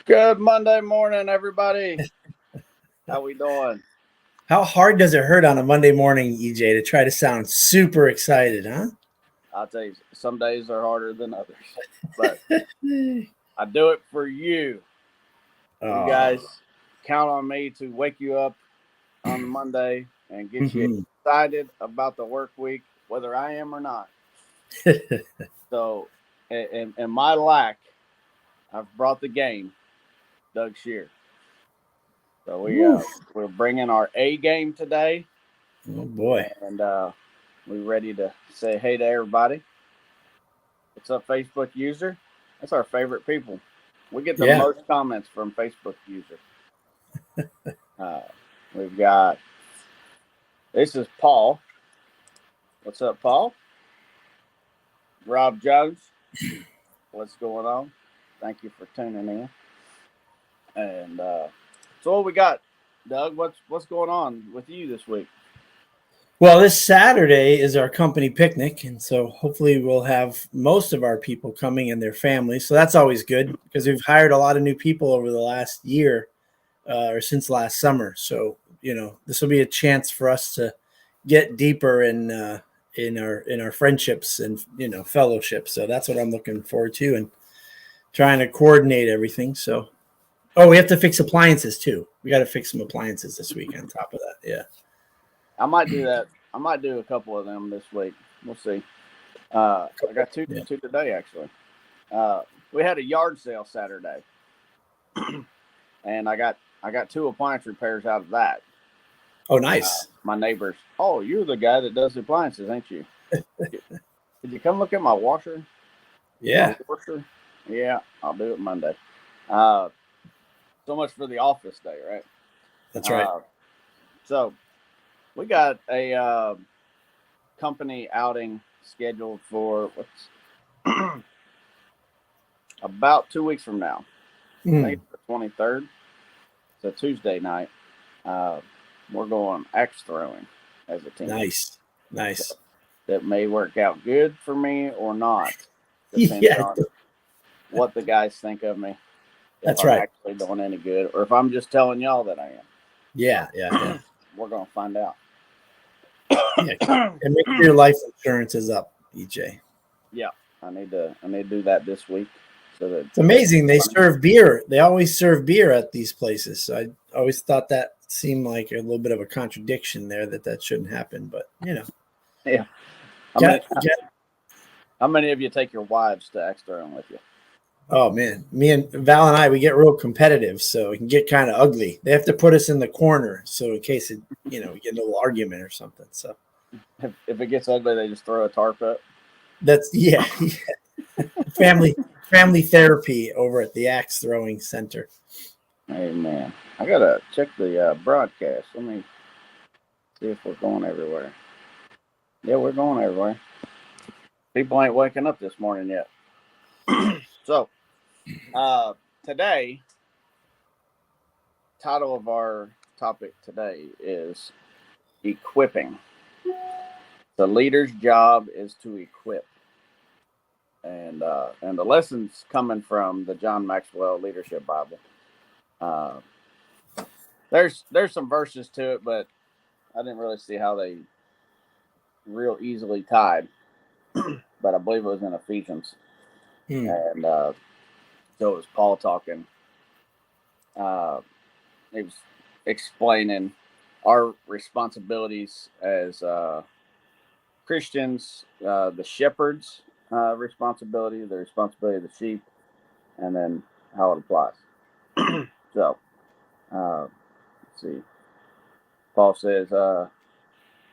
Good Monday morning, everybody. How we doing? How hard does it hurt on a Monday morning, EJ, to try to sound super excited, huh? I'll tell you, some days are harder than others, but I do it for you. You guys count on me to wake you up on Monday and get you excited about the work week, whether I am or not. So, in my lack, I've brought the game, Doug Shear. So we're bringing our A game today. Oh boy! And we're ready to say hey to everybody. What's up, Facebook user? That's our favorite people. We get the most comments from Facebook user. We've got, this is Paul. What's up, Paul? Rob Jones. What's going on? Thank you for tuning in. And so what we got, Doug? What's going on with you this week? Well, this Saturday is our company picnic, and so hopefully we'll have most of our people coming and their families. So that's always good because we've hired a lot of new people over the last year or since last summer. So this will be a chance for us to get deeper in our friendships and fellowship. So that's what I'm looking forward to and trying to coordinate everything. So, we have to fix appliances too. We got to fix some appliances this week on top of that. Yeah. I might do that. I might do a couple of them this week. We'll see. I got two today, actually. We had a yard sale Saturday, and I got 2 appliance repairs out of that. Oh, nice. My neighbors. Oh, you're the guy that does the appliances, ain't you? Did you come look at my washer? Yeah. My washer? Yeah, I'll do it Monday. So much for the office day, right? That's right. So we got a company outing scheduled for about 2 weeks from now. I think it's the 23rd. It's a Tuesday night. We're going axe throwing as a team. Nice. So that may work out good for me or not. Depends on what the guys think of me. That's if right. I'm actually doing any good, or if I'm just telling y'all that I am. Yeah. We're gonna find out. And make sure your life insurance is up, EJ. Yeah, I need to do that this week. So that it's amazing. They serve beer. They always serve beer at these places. So I always thought that seemed like a little bit of a contradiction there that shouldn't happen. But yeah. How many of you take your wives to axe throwing with you? Oh man, me and Val and I, we get real competitive, so it can get kind of ugly. They have to put us in the corner, so in case it, we get a little argument or something. So if it gets ugly, they just throw a tarp up. That's family therapy over at the axe throwing center. Hey man, I gotta check the broadcast. Let me see if we're going everywhere. Yeah, we're going everywhere. People ain't waking up this morning yet. So, today, title of our topic today is equipping. The leader's job is to equip. And the lesson's coming from the John Maxwell Leadership Bible. There's some verses to it, but I didn't really see how they real easily tied. But I believe it was in Ephesians. And so it was Paul talking. He was explaining our responsibilities as Christians, the shepherds' responsibility, the responsibility of the sheep, and then how it applies. So, let's see. Paul says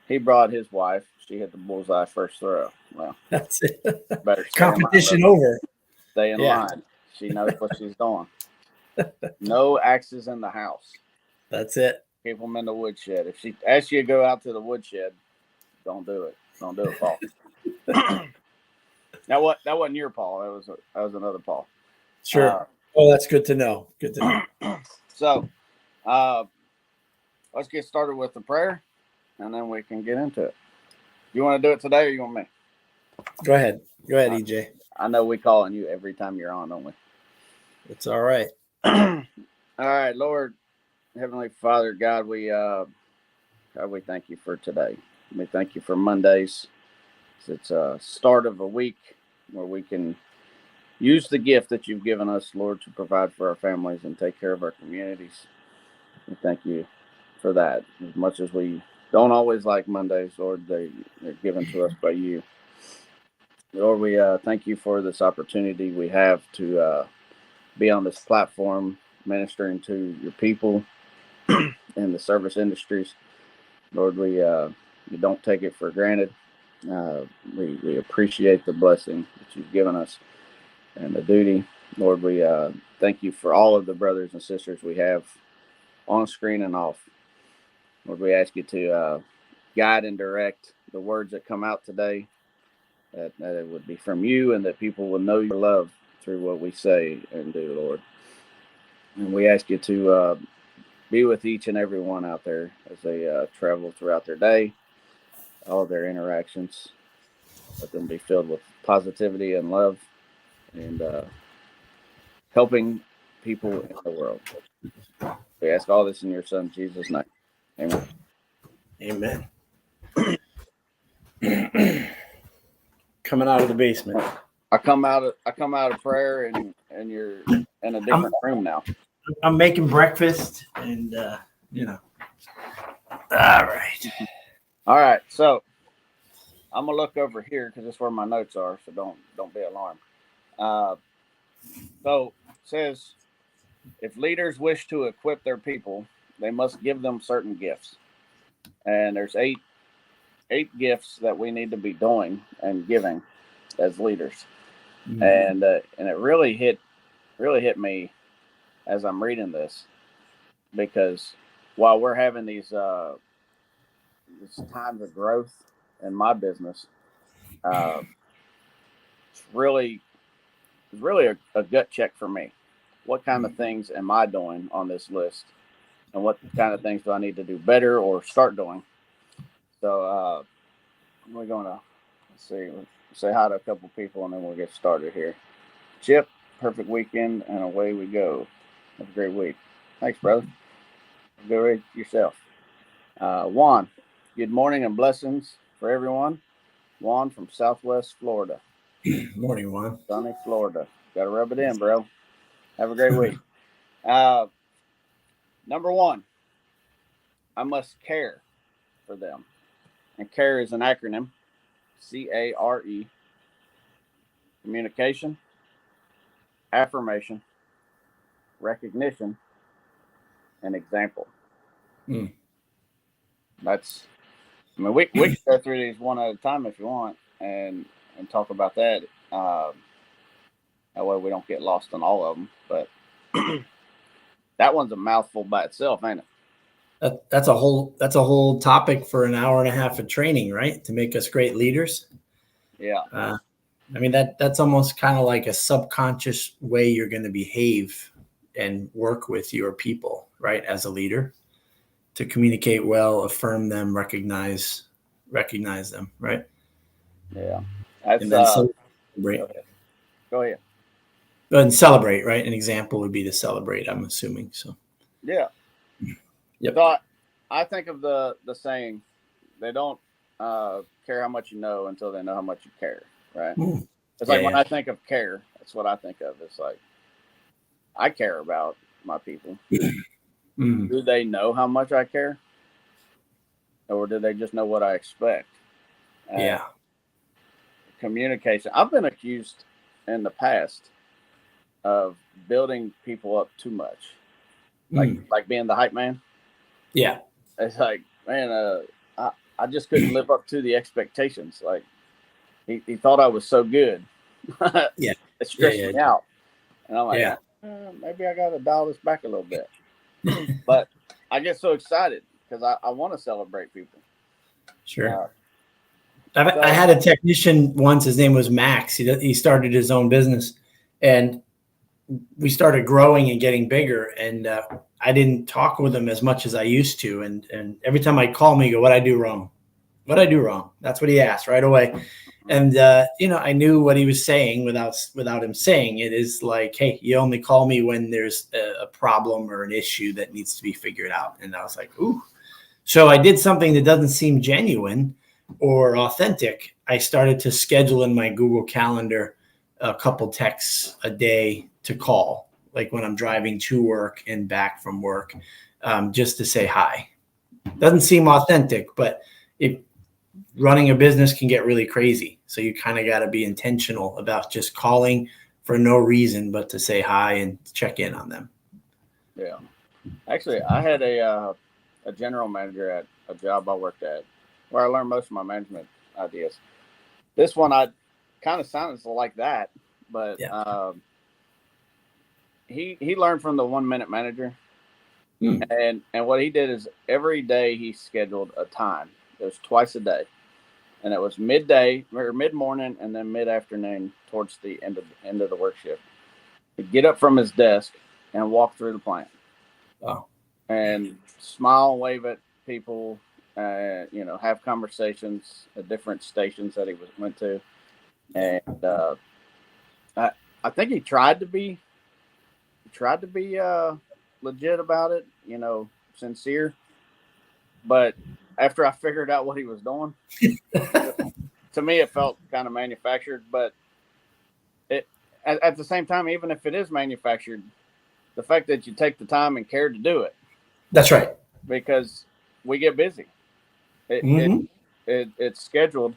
he brought his wife. She hit the bullseye first throw. Well, that's it. Better competition over. Stay in line. She knows what she's doing. No axes in the house. That's it. Keep them in the woodshed. If she asks you to go out to the woodshed, don't do it. Don't do it, Paul. Now what? That wasn't your Paul. That was another Paul. Sure. That's good to know. Good to know. So, let's get started with the prayer, and then we can get into it. You want to do it today, or you want me? Go ahead, EJ. I know we call on you every time you're on, don't we? It's all right. All right, Lord, Heavenly Father, God, we thank you for today. We thank you for Mondays. It's a start of a week where we can use the gift that you've given us, Lord, to provide for our families and take care of our communities. We thank you for that. As much as we don't always like Mondays, Lord, they're given to us by you. Lord, we thank you for this opportunity we have to be on this platform ministering to your people in the service industries. Lord, we don't take it for granted. We appreciate the blessing that you've given us and the duty. Lord, we thank you for all of the brothers and sisters we have on screen and off. Lord, we ask you to guide and direct the words that come out today, that it would be from you and that people will know your love through what we say and do, Lord. And we ask you to be with each and every one out there as they travel throughout their day, all their interactions. Let them be filled with positivity and love and helping people in the world. We ask all this in your Son, Jesus' name. Amen. Amen. Coming out of the basement. I come out of prayer, and you're in a different room now. I'm making breakfast, and All right. All right. So I'm gonna look over here because that's where my notes are. So don't be alarmed. So it says, if leaders wish to equip their people, they must give them certain gifts, and there's eight gifts that we need to be doing and giving as leaders. Mm-hmm. And it really hit me as I'm reading this, because while we're having these times of growth in my business, it's really a gut check for me. What kind of things am I doing on this list, and what kind of things do I need to do better or start doing? So we're gonna say hi to a couple people, and then we'll get started here. Chip, perfect weekend, and away we go. Have a great week. Thanks, brother. Go read yourself. Juan, good morning and blessings for everyone. Juan from Southwest Florida. Morning, Juan. Sunny Florida. Got to rub it in, bro. Have a great week. Number one, I must care for them. And CARE is an acronym. CARE. Communication, affirmation, recognition, and example. That's, I mean, we can go through these one at a time if you want and talk about that. That way we don't get lost in all of them. But that one's a mouthful by itself, ain't it? That's a whole topic for an hour and a half of training, right? To make us great leaders. Yeah. I mean, that's almost kind of like a subconscious way you're going to behave and work with your people, right? As a leader, to communicate well, affirm them, recognize them, right? Yeah. And then celebrate. Go ahead. And celebrate, right? An example would be to celebrate, I'm assuming. So. Yeah. Yep. So I think of the saying, they don't care how much you know until they know how much you care, right? It's like when I think of care, that's what I think of. It's like, I care about my people. Do they know how much I care? Or do they just know what I expect? Communication. I've been accused in the past of building people up too much. Like being the hype man. Yeah. It's like, man, I just couldn't live up to the expectations. Like, he thought I was so good. Yeah. It stressed me out. And I'm like, maybe I got to dial this back a little bit. But I get so excited because I want to celebrate people. Sure. I had a technician once. His name was Max. He started his own business, and we started growing and getting bigger. And I didn't talk with him as much as I used to. And every time I call him, he go, "What I do wrong? What I do wrong?" That's what he asked right away. And I knew what he was saying without him saying it. Is like, hey, you only call me when there's a problem or an issue that needs to be figured out. And I was like, ooh. So I did something that doesn't seem genuine or authentic. I started to schedule in my Google Calendar a couple texts a day to call, like when I'm driving to work and back from work, just to say hi. Doesn't seem authentic, but running a business can get really crazy. So you kind of got to be intentional about just calling for no reason but to say hi and check in on them. Yeah. Actually, I had a general manager at a job I worked at where I learned most of my management ideas. This one, I kind of sounds like that, but he learned from the 1 minute manager. And what he did is every day he scheduled a time. It was twice a day. And it was midday or mid morning and then mid afternoon towards the end of the work shift. He'd get up from his desk and walk through the plant. Wow. And smile and wave at people, have conversations at different stations that he went to. And I think he tried to be legit about it, sincere. But after I figured out what he was doing, to me it felt kind of manufactured. But at the same time, even if it is manufactured, the fact that you take the time and care to do it. That's right. Because we get busy. It's scheduled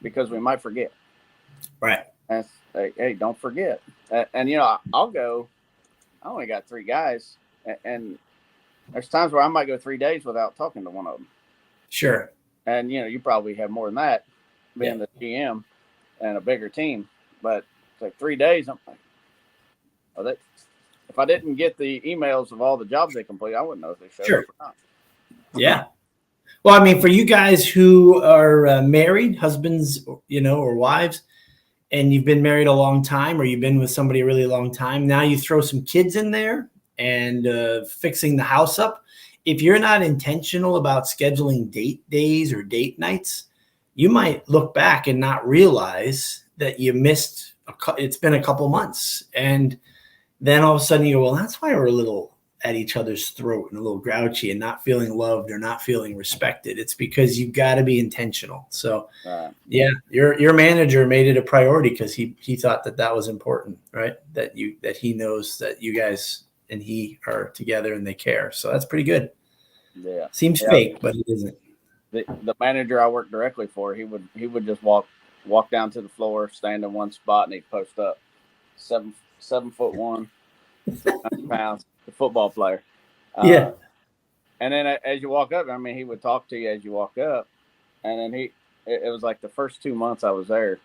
because we might forget. Right. And hey, don't forget. And I'll go. I only got 3 guys, and there's times where I might go 3 days without talking to one of them. Sure. And you probably have more than that, being the GM and a bigger team. But it's like 3 days. I'm like, if I didn't get the emails of all the jobs they complete, I wouldn't know if they showed up or not. Yeah. Well, I mean, for you guys who are married, husbands, or wives, and you've been married a long time, or you've been with somebody a really long time, now you throw some kids in there and fixing the house up. If you're not intentional about scheduling date days or date nights, you might look back and not realize that you missed. It's been a couple months, and then all of a sudden you go, well, that's why we're a little at each other's throat and a little grouchy and not feeling loved or not feeling respected. It's because you've got to be intentional. So your manager made it a priority because he thought that was important, right? That he knows that you guys and he are together and they care. So that's pretty good. Yeah. Seems fake, but it isn't. The manager I worked directly for, he would just walk down to the floor, stand in one spot, and he'd post up. 7'1", 300 pounds, the football player. And then as you walk up, I mean, he would talk to you as you walk up. And then it was like the first 2 months I was there,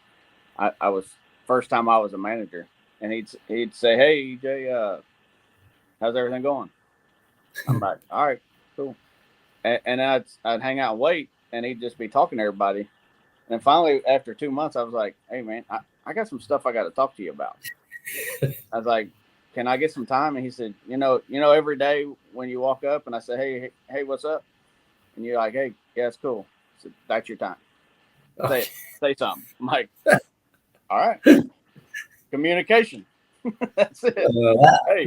I was first time I was a manager, and he'd say, "Hey, EJ, how's everything going?" I'm like, "All right, cool." And I'd hang out and wait, and he'd just be talking to everybody. And finally, after 2 months, I was like, "Hey, man, I got some stuff I got to talk to you about." I was like, "Can I get some time?" And he said, every day when you walk up and I say, hey, what's up? And you're like, "Hey, yeah, it's cool." I said, "That's your time. Okay. Say something." I'm like, "All right." Communication. That's it.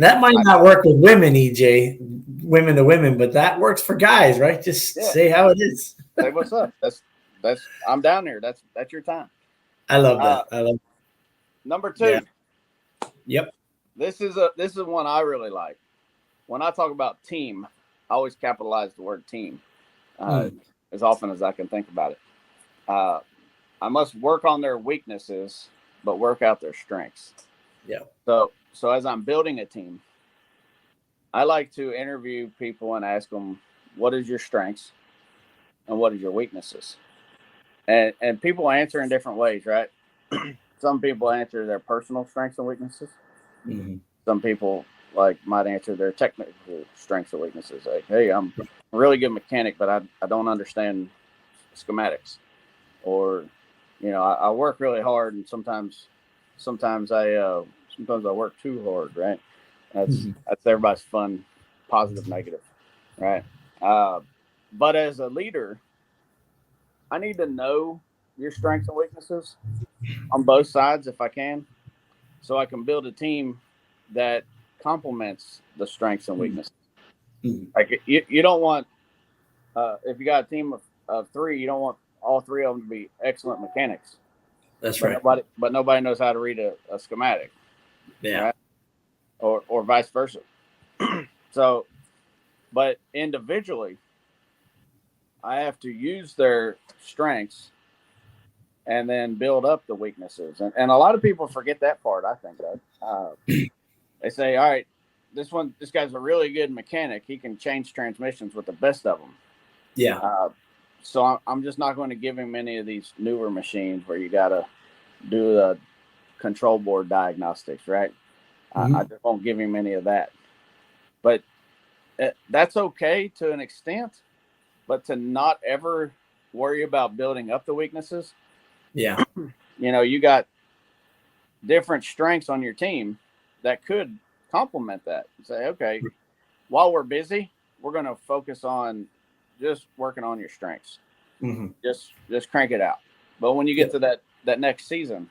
That might not work with women, EJ, women to women, but that works for guys, right? Just say how it is. Say what's up. That's I'm down there. That's your time. I love that. I love number 2. Yeah. Yep. This is one I really like. When I talk about team, I always capitalize the word team as often as I can think about it. I must work on their weaknesses, but work out their strengths. Yeah. So as I'm building a team, I like to interview people and ask them, what is your strengths and what is your weaknesses? And people answer in different ways, right? Some people answer their personal strengths and weaknesses. Mm-hmm. Some people might answer their technical strengths and weaknesses. Like, hey, I'm a really good mechanic, but I don't understand schematics. Or, I work really hard, and sometimes I work too hard, right? That's everybody's fun, positive, negative, right? But as a leader, I need to know your strengths and weaknesses on both sides if I can, so I can build a team that complements the strengths and weaknesses. Mm-hmm. Like you don't want if you got a team of three, you don't want all three of them to be excellent mechanics. That's but right. nobody knows how to read a schematic, Yeah. right? Or vice versa. So, but individually, I have to use their strengths and then build up the weaknesses. And a lot of people forget that part, I think, though. They say, all right, this guy's a really good mechanic. He can change transmissions with the best of them. Yeah. So I'm just not going to give him any of these newer machines where you got to do the control board diagnostics, right? Mm-hmm. I just won't give him any of that. But that's okay to an extent, but to not ever worry about building up the weaknesses. Yeah. You got different strengths on your team that could complement that. Say, okay, while we're busy, we're going to focus on just working on your strengths. Mm-hmm. Just crank it out. But when you get to that next season,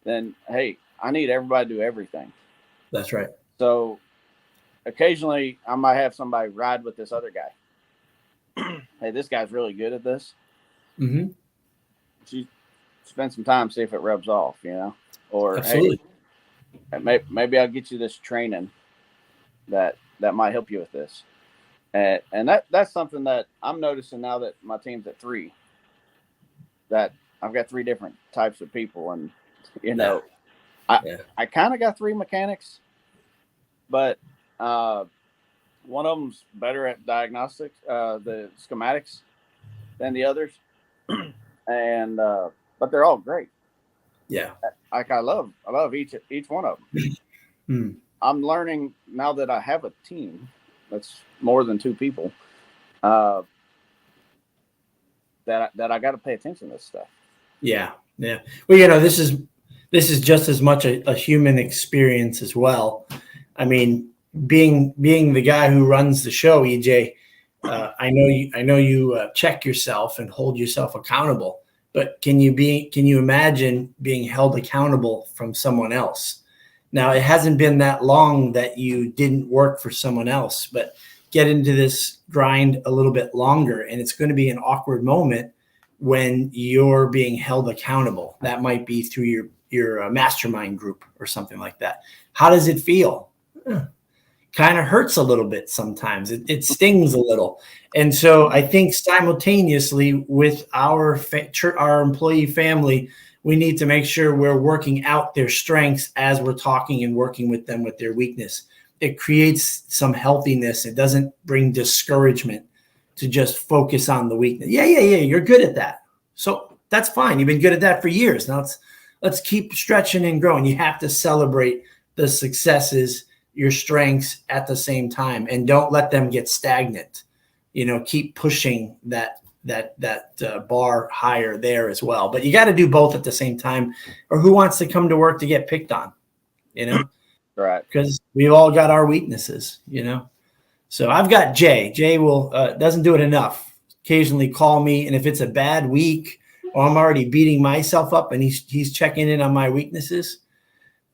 then hey, I need everybody to do everything. That's right. So occasionally I might have somebody ride with this other guy. Hey, this guy's really good at this. Mm-hmm. She spend some time, see if it rubs off, or Absolutely. Hey, maybe I'll get you this training that might help you with this. And that's something that I'm noticing now that my team's at 3, that I've got 3 different types of people. And, I kind of got 3 mechanics, but one of them's better at diagnostics, the schematics, than the others. And, but they're all great. Yeah. Like I love each one of them. Mm. I'm learning now that I have a team that's more than 2 people, that I got to pay attention to this stuff. Yeah. Yeah. Well, this is just as much a human experience as well. I mean, being the guy who runs the show, EJ, I know you check yourself and hold yourself accountable. But can you imagine being held accountable from someone else? Now, it hasn't been that long that you didn't work for someone else, but get into this grind a little bit longer, and it's going to be an awkward moment when you're being held accountable. That might be through your mastermind group or something like that. How does it feel? Kind of hurts a little bit sometimes. It stings a little. And so I think simultaneously with our employee family, we need to make sure we're working out their strengths as we're talking and working with them with their weakness. It creates some healthiness. It doesn't bring discouragement to just focus on the weakness. Yeah, you're good at that. So that's fine. You've been good at that for years. Now let's keep stretching and growing. You have to celebrate the successes, your strengths at the same time, and don't let them get stagnant. Keep pushing that bar higher there as well. But you got to do both at the same time, or who wants to come to work to get picked on? Right. Because we've all got our weaknesses. So I've got Jay. Jay will doesn't do it enough. Occasionally call me, and if it's a bad week or I'm already beating myself up, and he's checking in on my weaknesses,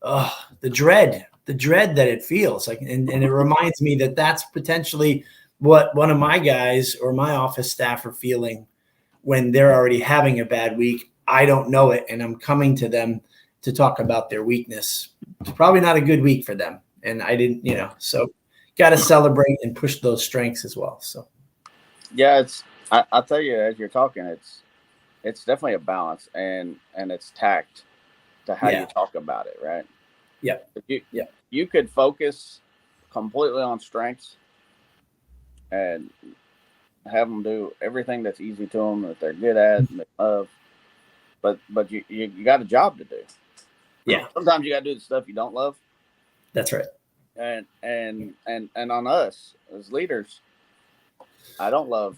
the dread that it feels like, and it reminds me that that's potentially what one of my guys or my office staff are feeling when they're already having a bad week. I don't know it, and I'm coming to them to talk about their weakness. It's probably not a good week for them, and I didn't, so got to celebrate and push those strengths as well. So, yeah, I'll tell you, as you're talking, it's definitely a balance, and it's tact to how you talk about it, right? Yeah. You could focus completely on strengths and have them do everything that's easy to them, that they're good at and they love. But you got a job to do. Yeah. Sometimes you got to do the stuff you don't love. That's right. And on us as leaders, I don't love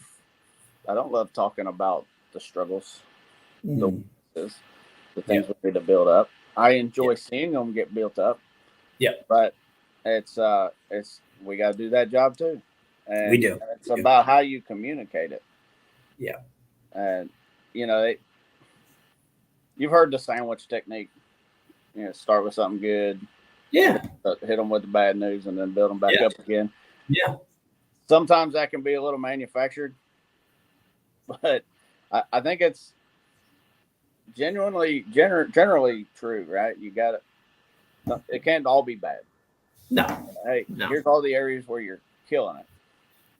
talking about the struggles, the weaknesses, the things we need to build up. I enjoy seeing them get built up. Yeah. But it's we got to do that job too. And we do. It's about how you communicate it. Yeah. And you've heard the sandwich technique. Start with something good. Yeah. Hit them with the bad news and then build them back up again. Yeah. Sometimes that can be a little manufactured, but I think it's generally true, right? You got it. It can't all be bad. No. Hey, no. Here's all the areas where you're killing it.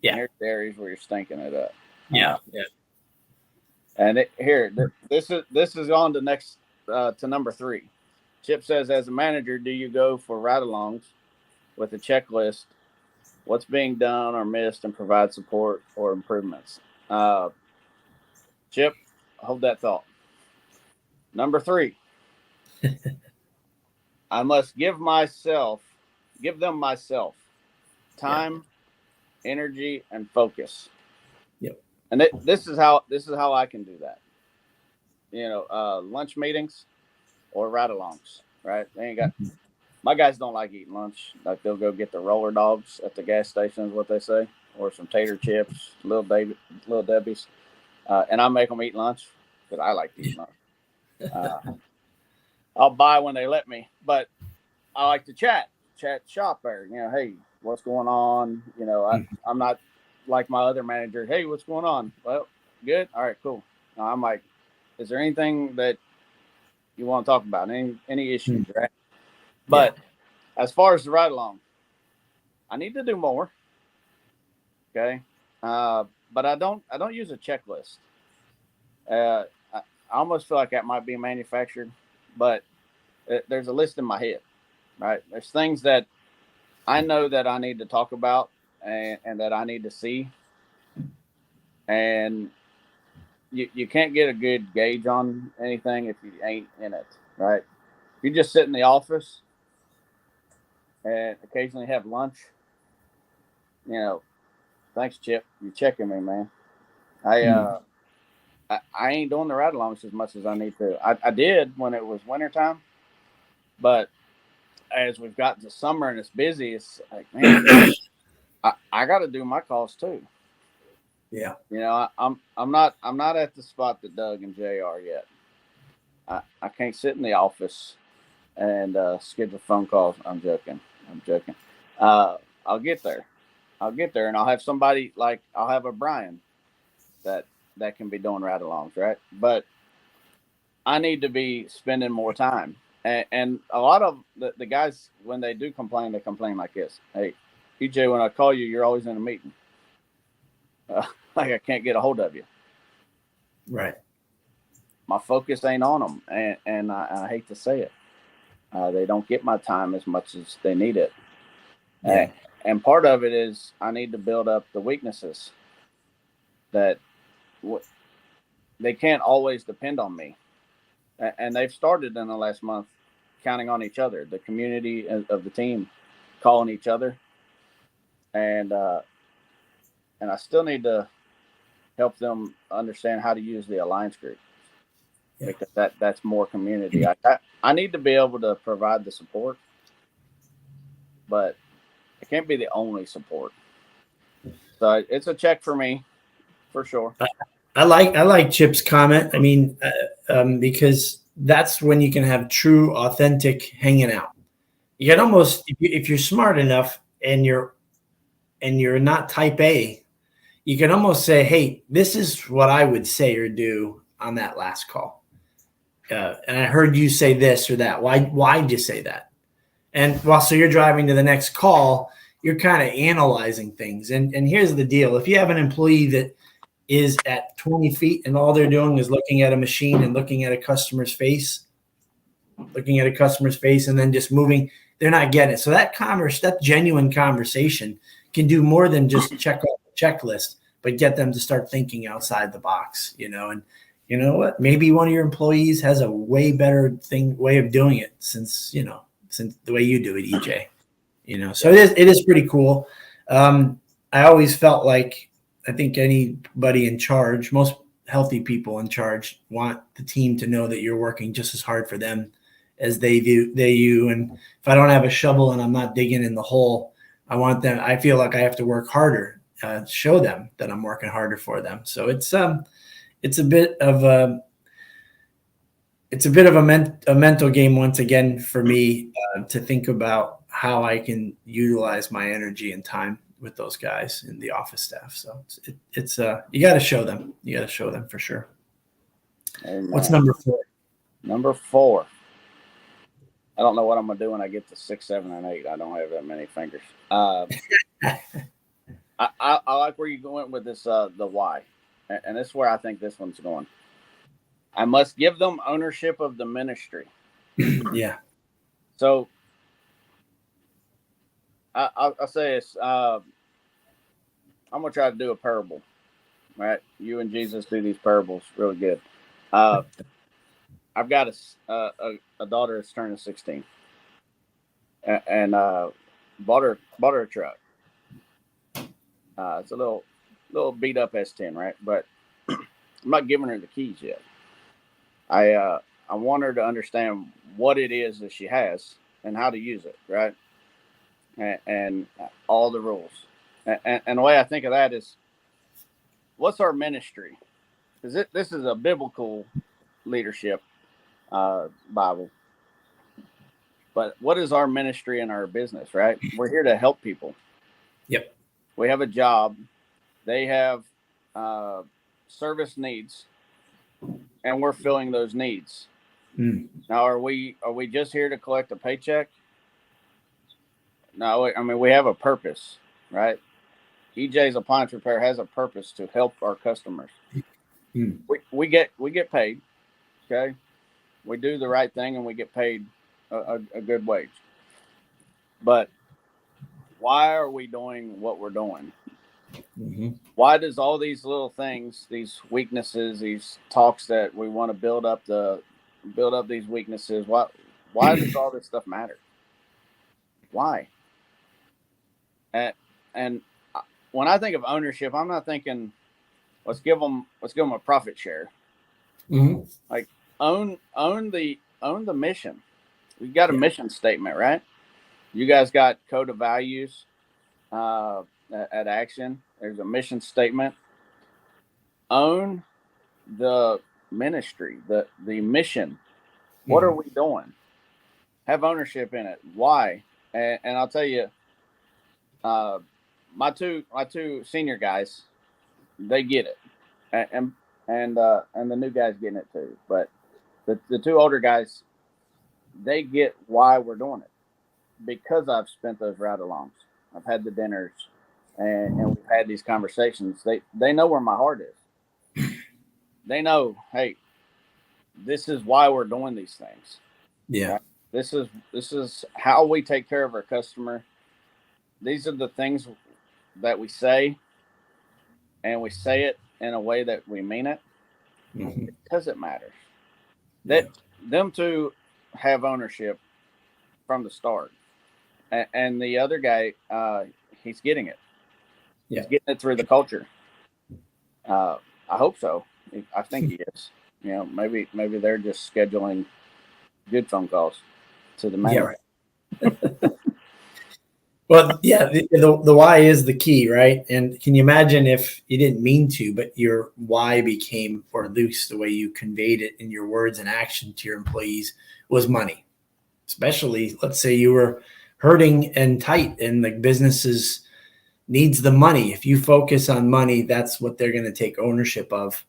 Yeah. And here's the areas where you're stinking it up. Yeah. Yeah. And this is on to next to number 3. Chip says, as a manager, do you go for ride-alongs with a checklist? What's being done or missed, and provide support or improvements? Chip, hold that thought. Number 3, I must give them myself time, energy, and focus. Yep. And this is how I can do that. Lunch meetings or ride-alongs, right? They ain't got. My guys don't like eating lunch. Like, they'll go get the roller dogs at the gas station, is what they say, or some tater chips, little Debbie's, and I make them eat lunch because I like to eat lunch. I'll buy when they let me, but I like to chat shop there. Hey, what's going on? I'm not like my other manager. Hey, what's going on? Well, good. All right, cool. I'm like, is there anything that you want to talk about? Any issues, right? But as far as the ride along, I need to do more. Okay. But I don't use a checklist. I almost feel like that might be manufactured, but there's a list in my head, right? There's things that I know that I need to talk about and that I need to see. And you can't get a good gauge on anything if you ain't in it, right? If you just sit in the office and occasionally have lunch, thanks, Chip. You're checking me, man. I ain't doing the ride alongs as much as I need to. I did when it was wintertime, but as we've gotten to summer and it's busy, it's like, man, I got to do my calls too. Yeah. I'm not at the spot that Doug and Jay are yet. I can't sit in the office and schedule phone calls. I'm joking. I'll get there, and I'll have somebody I'll have a Brian that can be doing ride-alongs, right? But I need to be spending more time. And a lot of the guys, when they do complain, they complain like this. Hey, PJ, when I call you, you're always in a meeting. Like, I can't get a hold of you. Right. My focus ain't on them. And I hate to say it. They don't get my time as much as they need it. Yeah. And part of it is I need to build up the weaknesses that they can't always depend on me. And they've started in the last month counting on each other, the community of the team calling each other. And I still need to help them understand how to use the Alliance group, because that's more community. I need to be able to provide the support, but it can't be the only support. So it's a check for me, for sure. I like Chip's comment. I mean, because that's when you can have true, authentic hanging out. You can almost, if you're smart enough and you're not type A, you can almost say, "Hey, this is what I would say or do on that last call, and I heard you say this or that. Why'd you say that?" And so you're driving to the next call, you're kind of analyzing things. And here's the deal: if you have an employee that is at 20 feet and all they're doing is looking at a machine and looking at a customer's face, and then just moving, they're not getting it. So that genuine conversation can do more than just check off the checklist, but get them to start thinking outside the box, and you know what? Maybe one of your employees has a way better way of doing it since the way you do it, EJ, so it is pretty cool. I always felt like, I think anybody in charge, most healthy people in charge, want the team to know that you're working just as hard for them as they do. And if I don't have a shovel and I'm not digging in the hole, I feel like I have to work harder, show them that I'm working harder for them. So it's a bit of it's a bit of a mental game once again for me to think about how I can utilize my energy and time with those guys in the office staff. So it's you got to show them. You got to show them for sure. Amen. What's number 4? Number 4. I don't know what I'm gonna do when I get to 6, 7, and 8. I don't have that many fingers. I like where you went with this. The why, and this is where I think this one's going. I must give them ownership of the ministry. Yeah. So I'll say this. I'm gonna try to do a parable. Right, you and Jesus do these parables really good. I've got a daughter that's turning 16, and bought her a truck. It's a little beat up S10, right? But I'm not giving her the keys yet. I want her to understand what it is that she has and how to use it, right? And all the rules. And the way I think of that is, what's our ministry? Because this is a biblical leadership Bible. But what is our ministry in our business, right? We're here to help people. Yep. We have a job. They have service needs, and we're filling those needs. Now, are we just here to collect a paycheck? No, I mean, we have a purpose, right? EJ's Appliance Repair has a purpose to help our customers. We get paid, okay? We do the right thing, and we get paid a good wage. But why are we doing what we're doing? Why does all these little things, these weaknesses, these talks that we want to build up these weaknesses? Why does all this stuff matter? Why? And when I think of ownership, I'm not thinking let's give them a profit share. Like own the mission. We got a mission statement, right? You guys got code of values at Action. There's a mission statement. Own the ministry, the mission. What are we doing? Have ownership in it. Why? And I'll tell you, my two senior guys, they get it, and the new guys getting it too. But the 2 older guys, they get why we're doing it, because I've spent those ride-alongs. I've had the dinners, and we've had these conversations. They know where my heart is. They know, hey, this is why we're doing these things. Yeah. Right? This is how we take care of our customer. These are the things that we say, and we say it in a way that we mean it, because it matters. That them 2 have ownership from the start, and the other guy, he's getting it. He's getting it through the culture. I hope so. I think he is. You know, maybe they're just scheduling good phone calls to the manager. Yeah, right. Well, yeah, the why is the key, right? And can you imagine if you didn't mean to, but your why became, or at least the way you conveyed it in your words and action to your employees, was money? Especially, let's say you were hurting and tight and the business needs the money. If you focus on money, that's what they're going to take ownership of.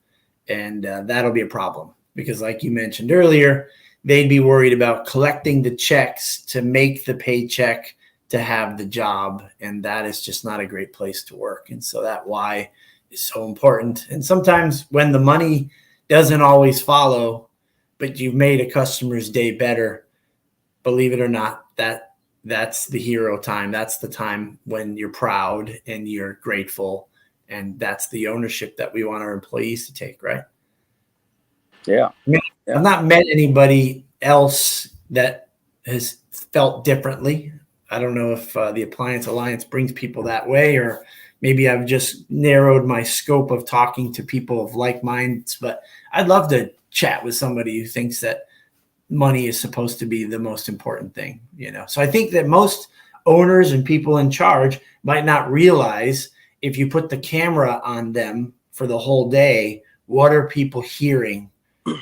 And that'll be a problem, because like you mentioned earlier, they'd be worried about collecting the checks to make the paycheck to have the job. And that is just not a great place to work. And so that why is so important. And sometimes when the money doesn't always follow, but you've made a customer's day better, believe it or not, that's the hero time. That's the time when you're proud and you're grateful. And that's the ownership that we want our employees to take, right? Yeah. I've not met anybody else that has felt differently. I don't know if the Appliance Alliance brings people that way, or maybe I've just narrowed my scope of talking to people of like minds, but I'd love to chat with somebody who thinks that money is supposed to be the most important thing, you know? So I think that most owners and people in charge might not realize, if you put the camera on them for the whole day, what are people hearing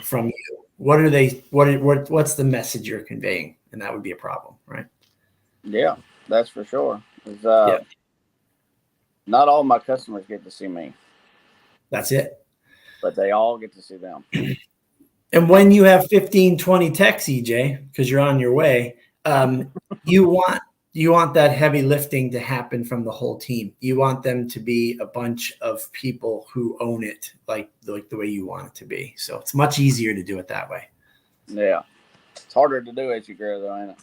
from you? what's the message you're conveying? And that would be a problem, right? Yeah, that's for sure. Yeah. Not all my customers get to see me. That's it. But they all get to see them. And when you have 15, 20 techs, EJ, because you're on your way, you want that heavy lifting to happen from the whole team. You want them to be a bunch of people who own it like the way you want it to be. So it's much easier to do it that way. Yeah. It's harder to do as you grow, though, ain't it?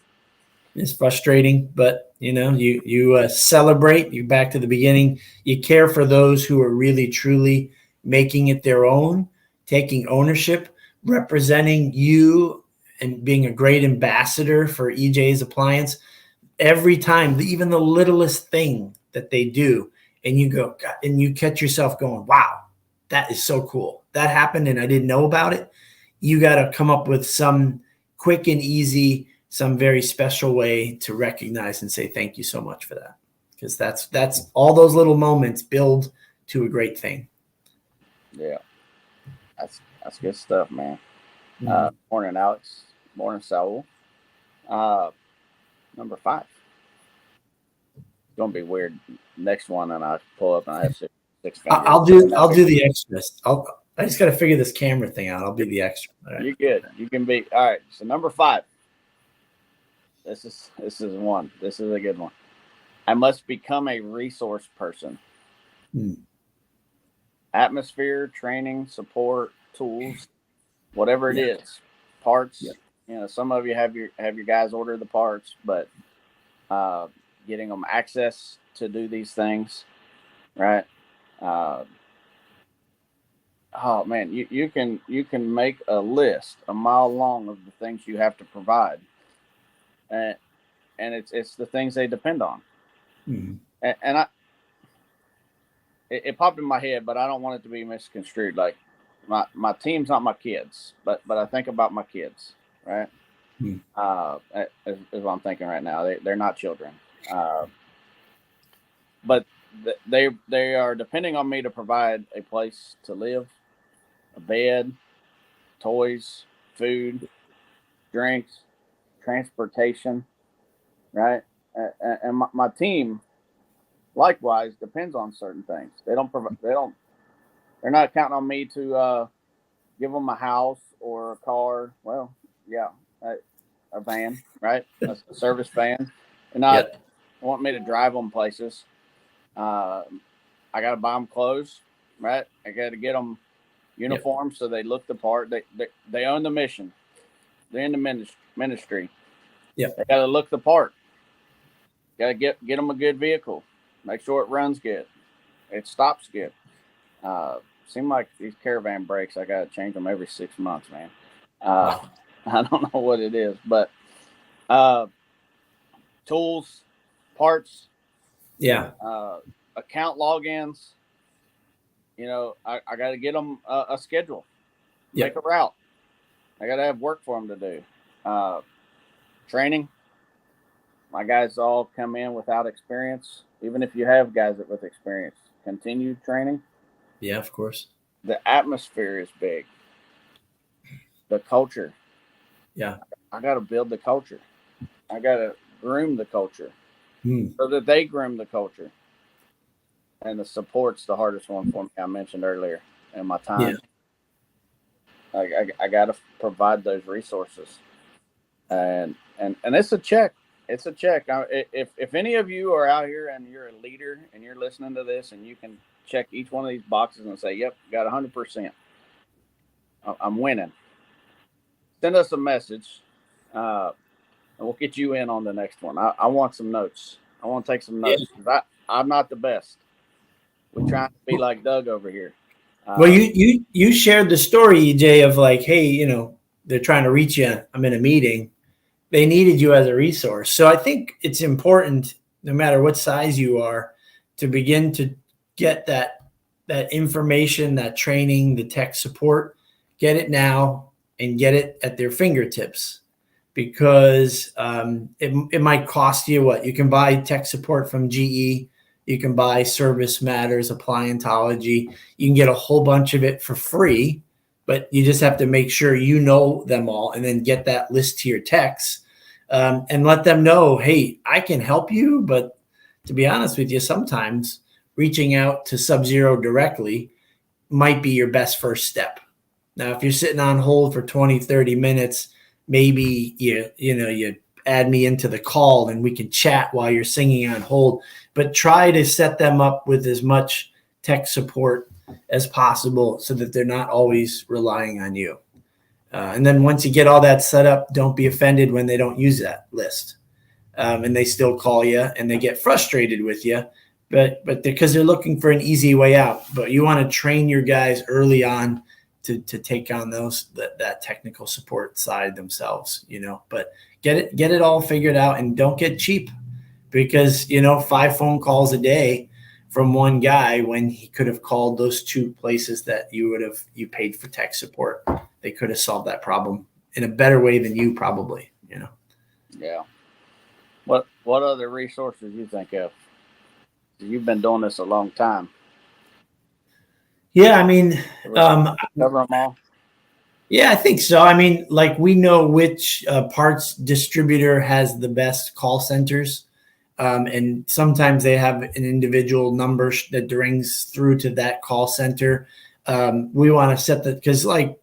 It's frustrating, but you celebrate. You back to the beginning. You care for those who are really truly making it their own, taking ownership, representing you, and being a great ambassador for EJ's Appliance. Every time, even the littlest thing that they do, and you go, God, and you catch yourself going, wow, that is so cool. That happened and I didn't know about it. You got to come up with some quick and easy, some very special way to recognize and say thank you so much for that. Because that's all those little moments build to a great thing. Yeah. That's good stuff, man. Morning, Alex. Morning, Saul. Number 5. It's gonna be weird. Next one, and I pull up and I have six fingers. I'll do the extras. I just got to figure this camera thing out. I'll be the extra. Right. You're good. You can be all right. So number 5. This is one. This is a good one. I must become a resource person. Atmosphere, training, support, tools, whatever it is, parts. Yeah. You know, some of you have your guys order the parts, but getting them access to do these things, right? Oh man, you can make a list a mile long of the things you have to provide, and it's the things they depend on. And it popped in my head, but I don't want it to be misconstrued. Like my team's not my kids, but I think about my kids, right? Is what I'm thinking right now. They're not children, but they are depending on me to provide a place to live, a bed, toys, food, drinks, transportation, right? And my team likewise depends on certain things. They're not counting on me to give them a house or a car. Well, yeah, a van, right? A service van. And not want me to drive them places. I got to buy them clothes, right? I got to get them uniforms so they look the part. They own the mission. They're in the ministry. Yeah, they got to look the part. Got to get them a good vehicle. Make sure it runs good. It stops good. Seem like these caravan brakes, I got to change them every 6 months, man. I don't know what it is, but tools, parts, account logins. You know, I got to get them a schedule, make a route. I got to have work for them to do. Training. My guys all come in without experience. Even if you have guys with experience, continued training. Yeah, of course. The atmosphere is big. The culture. Yeah. I got to build the culture. I got to groom the culture so that they groom the culture. And the support's the hardest one for me. I mentioned earlier in my time. Yeah. I got to provide those resources. And it's a check. It's a check. If any of you are out here and you're a leader and you're listening to this and you can check each one of these boxes and say, yep, got 100%. I'm winning. Send us a message and we'll get you in on the next one. I want some notes. I want to take some notes. I'm not the best. We're trying to be like Doug over here. Well, you shared the story, EJ, of like, hey, you know, they're trying to reach you. I'm in a meeting. They needed you as a resource. So I think it's important, no matter what size you are, to begin to get that information, that training, the tech support, get it now and get it at their fingertips, because it might cost you what? You can buy tech support from GE. You can buy Service Matters, Appliantology. You can get a whole bunch of it for free, but you just have to make sure you know them all and then get that list to your techs, and let them know, hey, I can help you, but to be honest with you, sometimes reaching out to Sub-Zero directly might be your best first step. Now, if you're sitting on hold for 20, 30 minutes, maybe you add me into the call and we can chat while you're singing on hold, but try to set them up with as much tech support as possible so that they're not always relying on you. And then once you get all that set up, don't be offended when they don't use that list. And they still call you and they get frustrated with you, but because they're looking for an easy way out. But you want to train your guys early on to take on that technical support side themselves, but get it all figured out and don't get cheap, because 5 phone calls a day from one guy when he could have called those 2 places that you paid for tech support. They could have solved that problem in a better way than you probably. Yeah. What other resources you think of? You've been doing this a long time. Yeah, I mean, cover them all. Yeah, I think so. I mean, like, we know which parts distributor has the best call centers, and sometimes they have an individual number that rings through to that call center. We want to set that, because like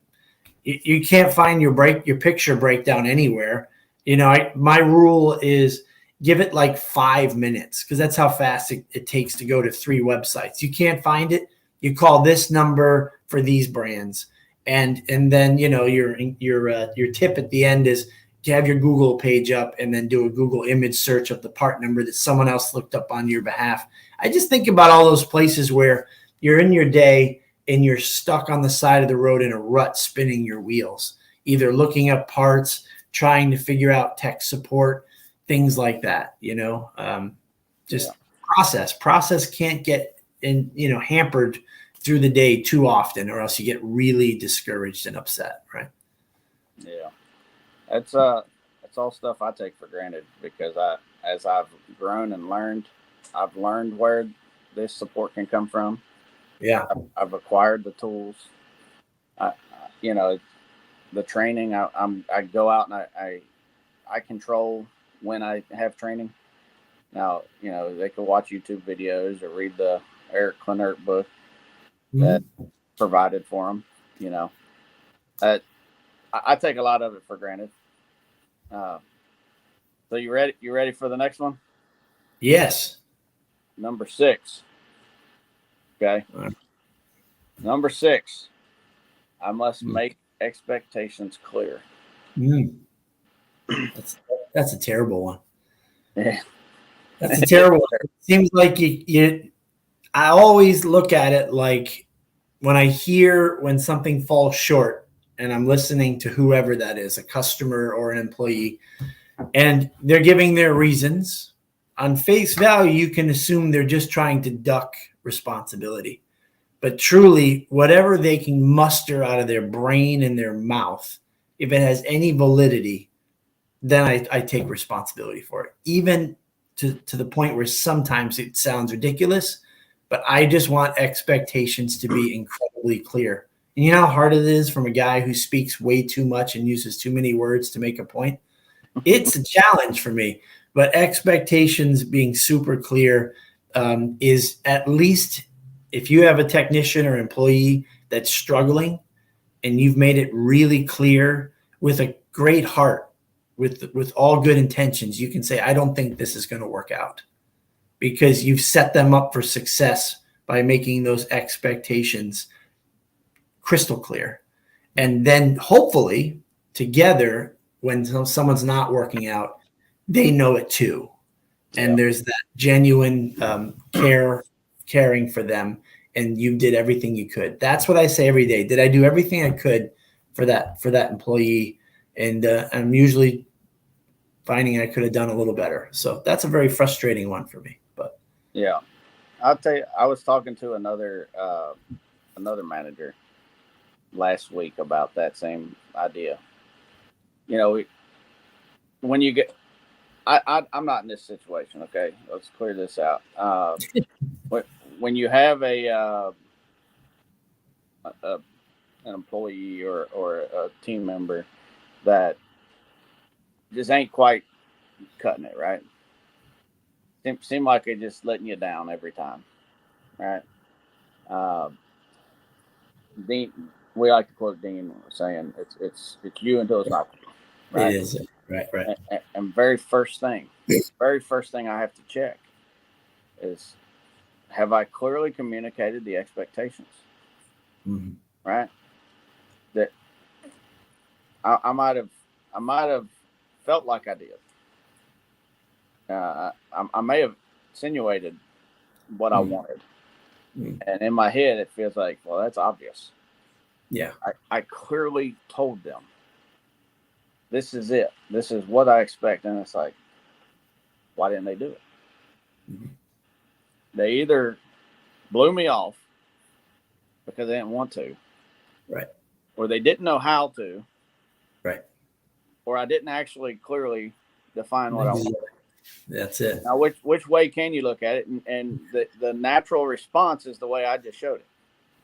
you can't find your picture breakdown anywhere. My rule is give it like 5 minutes, because that's how fast it takes to go to 3 websites. You can't find it, you call this number for these brands, and then your tip at the end is to have your Google page up and then do a Google image search of the part number that someone else looked up on your behalf. I just think about all those places where you're in your day and you're stuck on the side of the road in a rut, spinning your wheels, either looking up parts, trying to figure out tech support, things like that. Process can't get hampered through the day too often, or else you get really discouraged and upset, right? Yeah, that's all stuff I take for granted, because as I've grown and learned, I've learned where this support can come from. Yeah, I've acquired the tools. The training. I go out and I control when I have training. Now, they can watch YouTube videos or read the Eric Klenert book that provided for them. I take a lot of it for granted. So you ready? You ready for the next one? Yes. Number 6. Okay. Number 6. I must make expectations clear. That's a terrible one. Yeah. That's a terrible one. It seems like I always look at it like when something falls short and I'm listening to whoever that is, a customer or an employee, and they're giving their reasons. On face value, you can assume they're just trying to duck responsibility. But truly, whatever they can muster out of their brain and their mouth, if it has any validity, then I take responsibility for it, even to the point where sometimes it sounds ridiculous, but I just want expectations to be incredibly clear. And you know how hard it is from a guy who speaks way too much and uses too many words to make a point? It's a challenge for me, but expectations being super clear is, at least if you have a technician or employee that's struggling and you've made it really clear with a great heart, with all good intentions, you can say, I don't think this is going to work out, because you've set them up for success by making those expectations crystal clear. And then hopefully together, when someone's not working out, they know it too. And there's that genuine caring for them, and you did everything you could. That's what I say every day. Did I do everything I could for that employee? And I'm usually finding I could have done a little better. So that's a very frustrating one for me. But yeah, I'll tell you, I was talking to another manager last week about that same idea. When you get, I'm not in this situation. Okay, let's clear this out. When you have a an employee or a team member that just ain't quite cutting it, right? Seem like they're just letting you down every time, right? Dean, we like to quote Dean saying, "It's you until it's not you," right? It is right. And very first thing I have to check is, have I clearly communicated the expectations? Mm-hmm. Right? That I might have felt like I did. I may have insinuated what I wanted, and in my head it feels like, well, that's obvious. Yeah, I clearly told them, this is it. This is what I expect, and it's like, why didn't they do it? Mm-hmm. They either blew me off because they didn't want to, right, or they didn't know how to, right, or I didn't actually clearly define what I wanted. That's it. Now, which way can you look at it? And the natural response is the way I just showed it.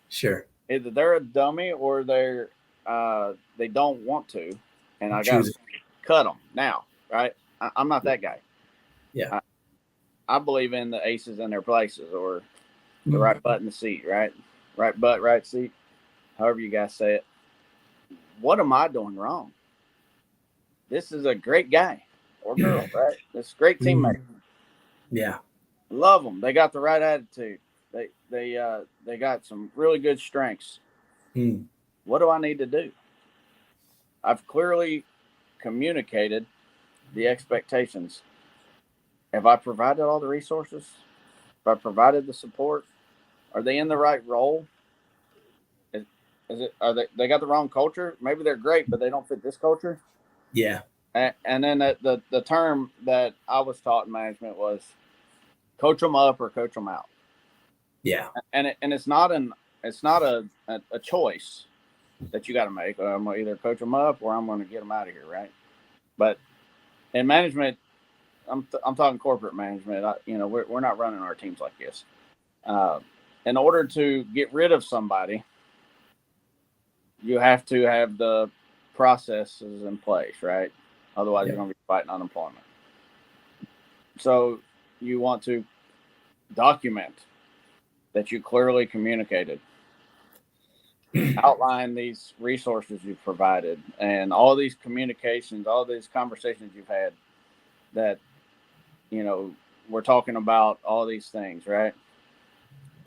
Sure. Either they're a dummy or they don't want to, and I got to cut them now, right? I'm not that guy. Yeah. I believe in the aces in their places, or the right butt in the seat, right? Right butt, right seat, however you guys say it. What am I doing wrong? This is a great guy or girl, right? This is a great teammate. Yeah. Love them. They got the right attitude. They got some really good strengths. What do I need to do? I've clearly communicated the expectations. Have I provided all the resources? Have I provided the support? Are they in the right role? Is it? Are they got the wrong culture? Maybe they're great, but they don't fit this culture. Yeah. And then the term that I was taught in management was coach them up or coach them out. Yeah. And it's not a choice that you got to make. I'm going to either coach them up or I'm going to get them out of here, right? But in management, I'm talking corporate management. We're not running our teams like this. In order to get rid of somebody, you have to have the processes in place, right? Otherwise, you're going to be fighting unemployment. So you want to document that you clearly communicated, outline these resources you've provided, and all these communications, all these conversations you've had that, we're talking about all these things, right?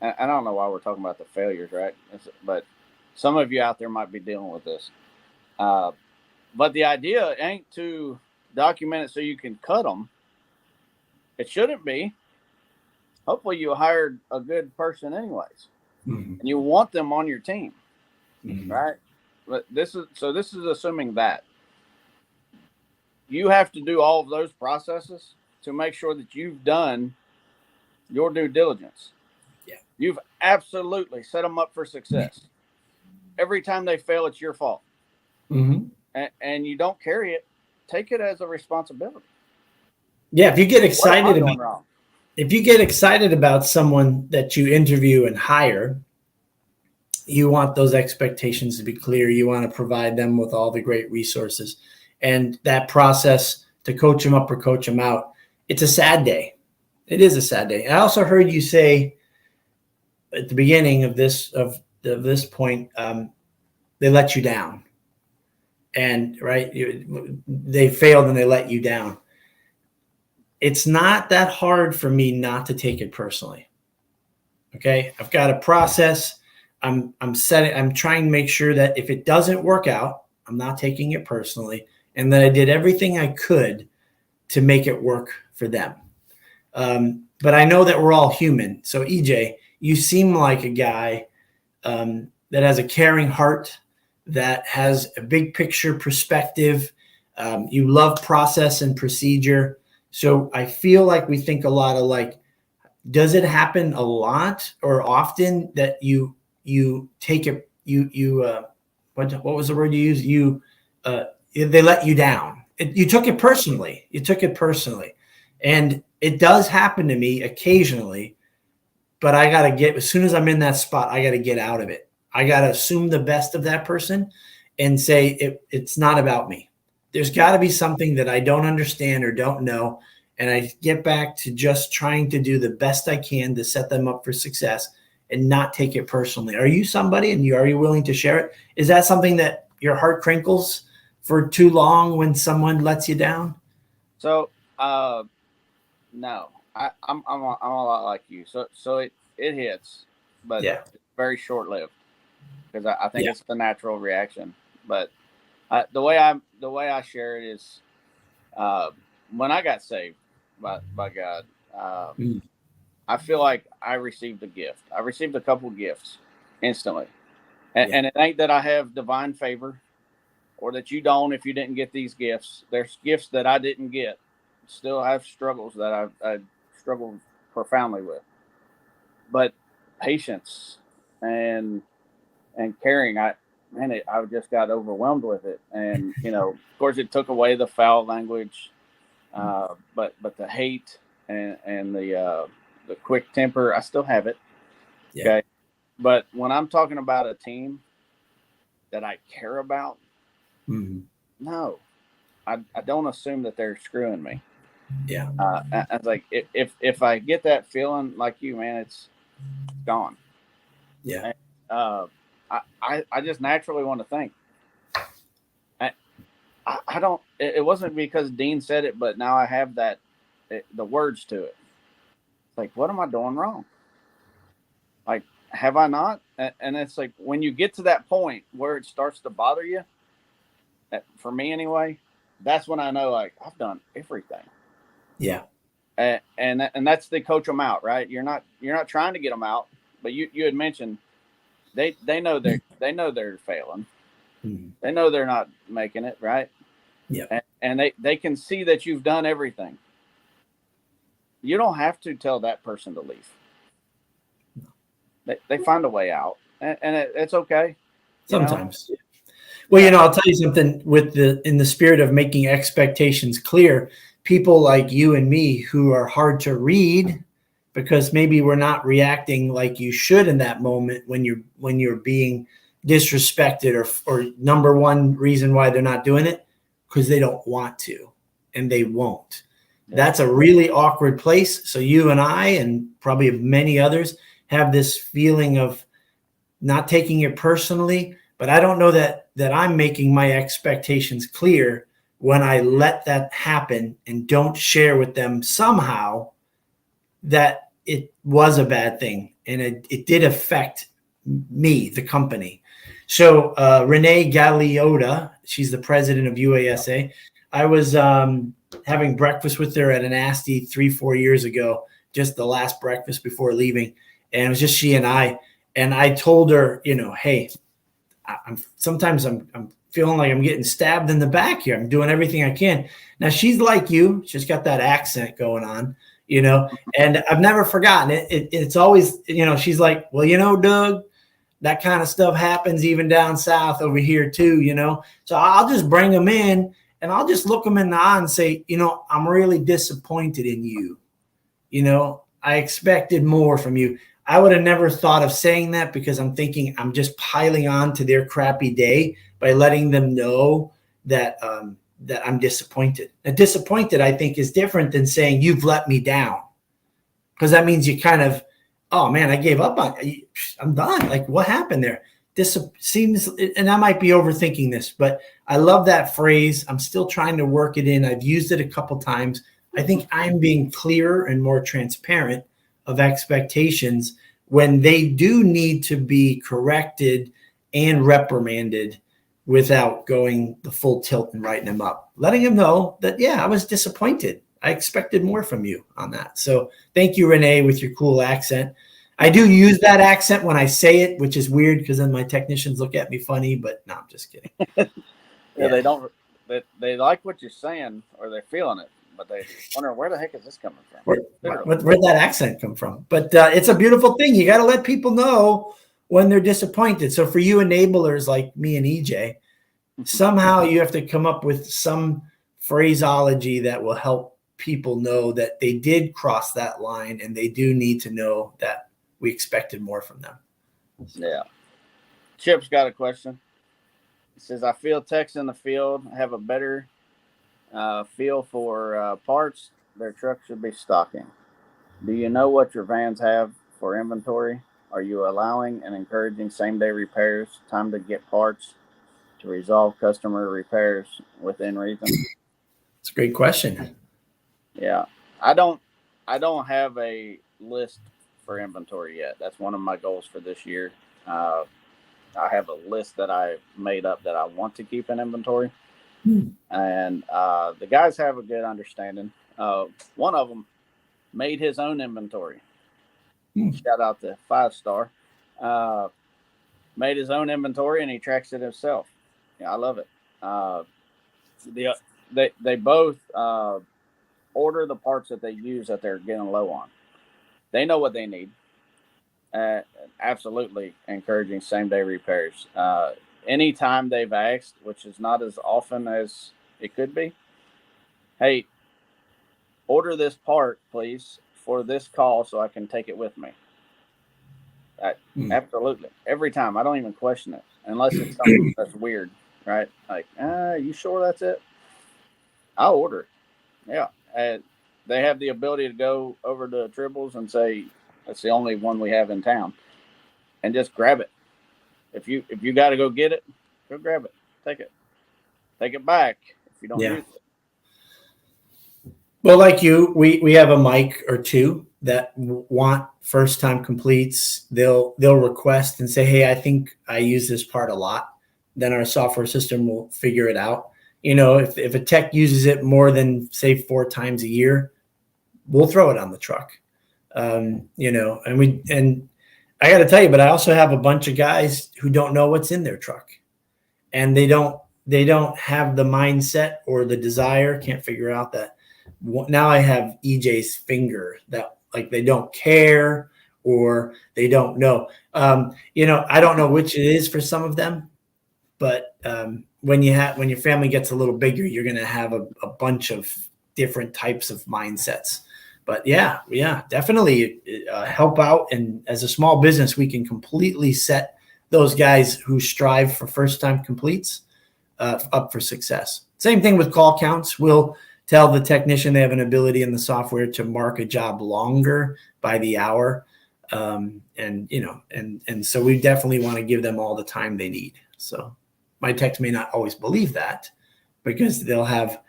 And I don't know why we're talking about the failures, right? But some of you out there might be dealing with this. But the idea ain't to document it so you can cut them. It shouldn't be. Hopefully you hired a good person anyways. And you want them on your team, right? But this is assuming that you have to do all of those processes to make sure that you've done your due diligence. Yeah. You've absolutely set them up for success. Every time they fail, it's your fault. And you don't carry it. Take it as a responsibility. Yeah. If you get excited about someone that you interview and hire, you want those expectations to be clear. You want to provide them with all the great resources, and that process to coach them up or coach them out. It's a sad day. It is a sad day. I also heard you say at the beginning of this point, they let you down, and right, they failed and they let you down. It's not that hard for me not to take it personally. Okay, I've got a process. I'm trying to make sure that if it doesn't work out, I'm not taking it personally, and that I did everything I could to make it work for them. But I know that we're all human. So EJ, you seem like a guy that has a caring heart, that has a big picture perspective. You love process and procedure. So I feel like we think a lot alike. Does it happen a lot or often that you take it, what was the word you used? They let you down. You took it personally. And it does happen to me occasionally, but I got to as soon as I'm in that spot, I got to get out of it. I got to assume the best of that person and say it's not about me. There's got to be something that I don't understand or don't know. And I get back to just trying to do the best I can to set them up for success and not take it personally. Are you somebody, and are you willing to share it? Is that something that your heart crinkles for too long when someone lets you down? So, no, I'm a lot like you. So it hits, but Yeah. it's very short lived because I think Yeah. it's the natural reaction. But the way I share it is, when I got saved by God, I feel like I received a gift. I received a couple gifts instantly, and it ain't that I have divine favor or that you don't if you didn't get these gifts. There's gifts that I didn't get. Still have struggles that I struggled profoundly with. But patience and caring, I just got overwhelmed with it. And of course, it took away the foul language, but the hate and the quick temper, I still have it. Yeah. Okay, but when I'm talking about a team that I care about, no, I don't assume that they're screwing me. Yeah. I was like, if I get that feeling like you, man, it's gone. Yeah. And, I just naturally want to think. I don't. It wasn't because Dean said it, but now I have the words to it. It's like, what am I doing wrong? Like, have I not? And it's like when you get to that point where it starts to bother you, for me anyway, that's when I know, like, I've done everything. Yeah. And that's the coach them out, right? You're not trying to get them out, but you had mentioned they know they're failing. They know they're not making it, right? Yeah. And they can see that you've done everything. You don't have to tell that person to leave. They find a way out, and it's okay. Sometimes. Well, I'll tell you something in the spirit of making expectations clear, people like you and me who are hard to read because maybe we're not reacting like you should in that moment when you're being disrespected, or number one reason why they're not doing it, because they don't want to and they won't. Yeah. That's a really awkward place. So you and I, and probably many others, have this feeling of not taking it personally, but I don't know that I'm making my expectations clear when I let that happen and don't share with them somehow that it was a bad thing and it did affect me, the company. So Renee Gagliotta, she's the president of UASA. I was having breakfast with her at an ASTI 3-4 years ago, just the last breakfast before leaving. And it was just she and I told her, hey, I'm feeling like I'm getting stabbed in the back here. I'm doing everything I can. Now she's like you. She's got that accent going on, and I've never forgotten it. It's always, she's like, well, Doug, that kind of stuff happens even down south over here too, So I'll just bring them in and I'll just look them in the eye and say, I'm really disappointed in you. I expected more from you. I would have never thought of saying that because I'm thinking I'm just piling on to their crappy day by letting them know that that I'm disappointed. Now, disappointed, I think, is different than saying you've let me down, because that means you kind of, oh man, I gave up on you. I'm done. Like, what happened there? This seems, and I might be overthinking this, but I love that phrase. I'm still trying to work it in. I've used it a couple times. I think I'm being clearer and more transparent of expectations when they do need to be corrected and reprimanded without going the full tilt and writing them up, letting them know that, yeah, I was disappointed. I expected more from you on that. So thank you, Renee, with your cool accent. I do use that accent when I say it, which is weird because then my technicians look at me funny, but no, I'm just kidding. Yeah, they don't. They like what you're saying, or they're feeling it, but they wonder, where the heck is this coming from? Where'd that accent come from? But it's a beautiful thing. You got to let people know when they're disappointed. So for you enablers like me and EJ, somehow you have to come up with some phraseology that will help people know that they did cross that line and they do need to know that we expected more from them. Yeah. Chip's got a question. He says, I feel techs in the field have a better feel for parts their truck should be stocking. Do you know what your vans have for inventory? Are you allowing and encouraging same day repairs, time to get parts to resolve customer repairs within reason? It's a great question. Yeah. I don't have a list for inventory yet. That's one of my goals for this year. I have a list that I made up that I want to keep in inventory. And the guys have a good understanding. One of them made his own inventory. Shout out to 5-Star. Made his own inventory and he tracks it himself. Yeah, I love it. They both order the parts that they use that they're getting low on. They know what they need. Absolutely encouraging same day repairs. Anytime they've asked, which is not as often as it could be, hey, order this part, please, for this call so I can take it with me. Absolutely. Every time. I don't even question it unless it's something that's weird, right? Like, you sure that's it? I'll order it. Yeah. They have the ability to go over to Tribbles and say, that's the only one we have in town, and just grab it. If you got to go get it, go grab it. Take it back if you don't use it. Well, like you, we have a mic or two that want first time completes. They'll request and say, hey, I think I use this part a lot. Then our software system will figure it out. If a tech uses it more than say 4 times a year, we'll throw it on the truck. And I got to tell you, but I also have a bunch of guys who don't know what's in their truck, and they don't have the mindset or the desire. Can't figure out that. Now I have EJ's finger that like they don't care or they don't know. I don't know which it is for some of them, but when your family gets a little bigger, you're going to have a bunch of different types of mindsets. But yeah, definitely help out. And as a small business, we can completely set those guys who strive for first-time completes up for success. Same thing with call counts. We'll tell the technician they have an ability in the software to mark a job longer by the hour. And so we definitely want to give them all the time they need. So my techs may not always believe that because they'll have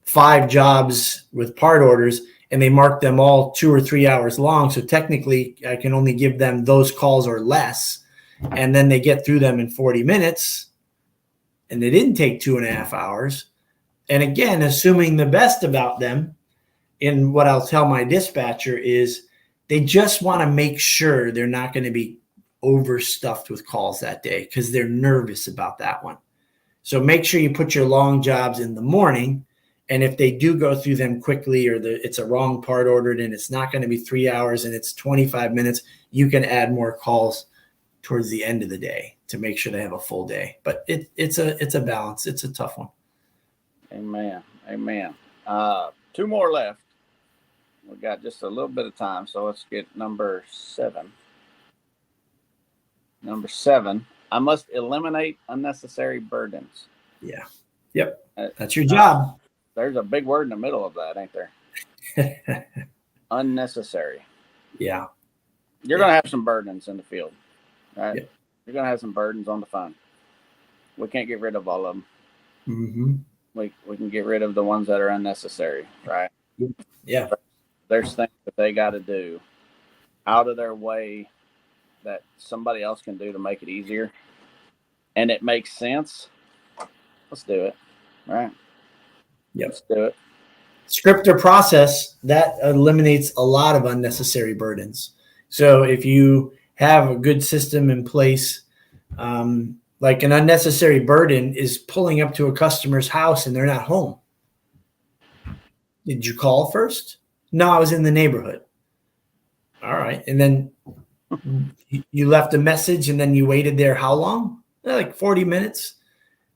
5 jobs with part orders and they mark them all 2 or 3 hours long. So technically I can only give them those calls or less. And then they get through them in 40 minutes and they didn't take 2.5 hours. And again, assuming the best about them, in what I'll tell my dispatcher is they just want to make sure they're not going to be overstuffed with calls that day because they're nervous about that one. So make sure you put your long jobs in the morning. And if they do go through them quickly or it's a wrong part ordered and it's not going to be 3 hours and it's 25 minutes, you can add more calls towards the end of the day to make sure they have a full day. But it's a balance. It's a tough one. Amen. 2 more left. We got just a little bit of time, so let's get number 7. Number 7, I must eliminate unnecessary burdens. Yeah. Yep. That's your job. There's a big word in the middle of that, ain't there? Unnecessary. Yeah. You're going to have some burdens in the field, right? Yep. You're going to have some burdens on the phone. We can't get rid of all of them. Mm-hmm. We can get rid of the ones that are unnecessary, right? Yeah. There's things that they got to do out of their way that somebody else can do to make it easier. And it makes sense. Let's do it, right? Yep. Let's do it. Script or process, that eliminates a lot of unnecessary burdens. So if you have a good system in place, like an unnecessary burden is pulling up to a customer's house and they're not home. Did you call first? No, I was in the neighborhood. All right. And then you left a message and then you waited there how long? Like 40 minutes.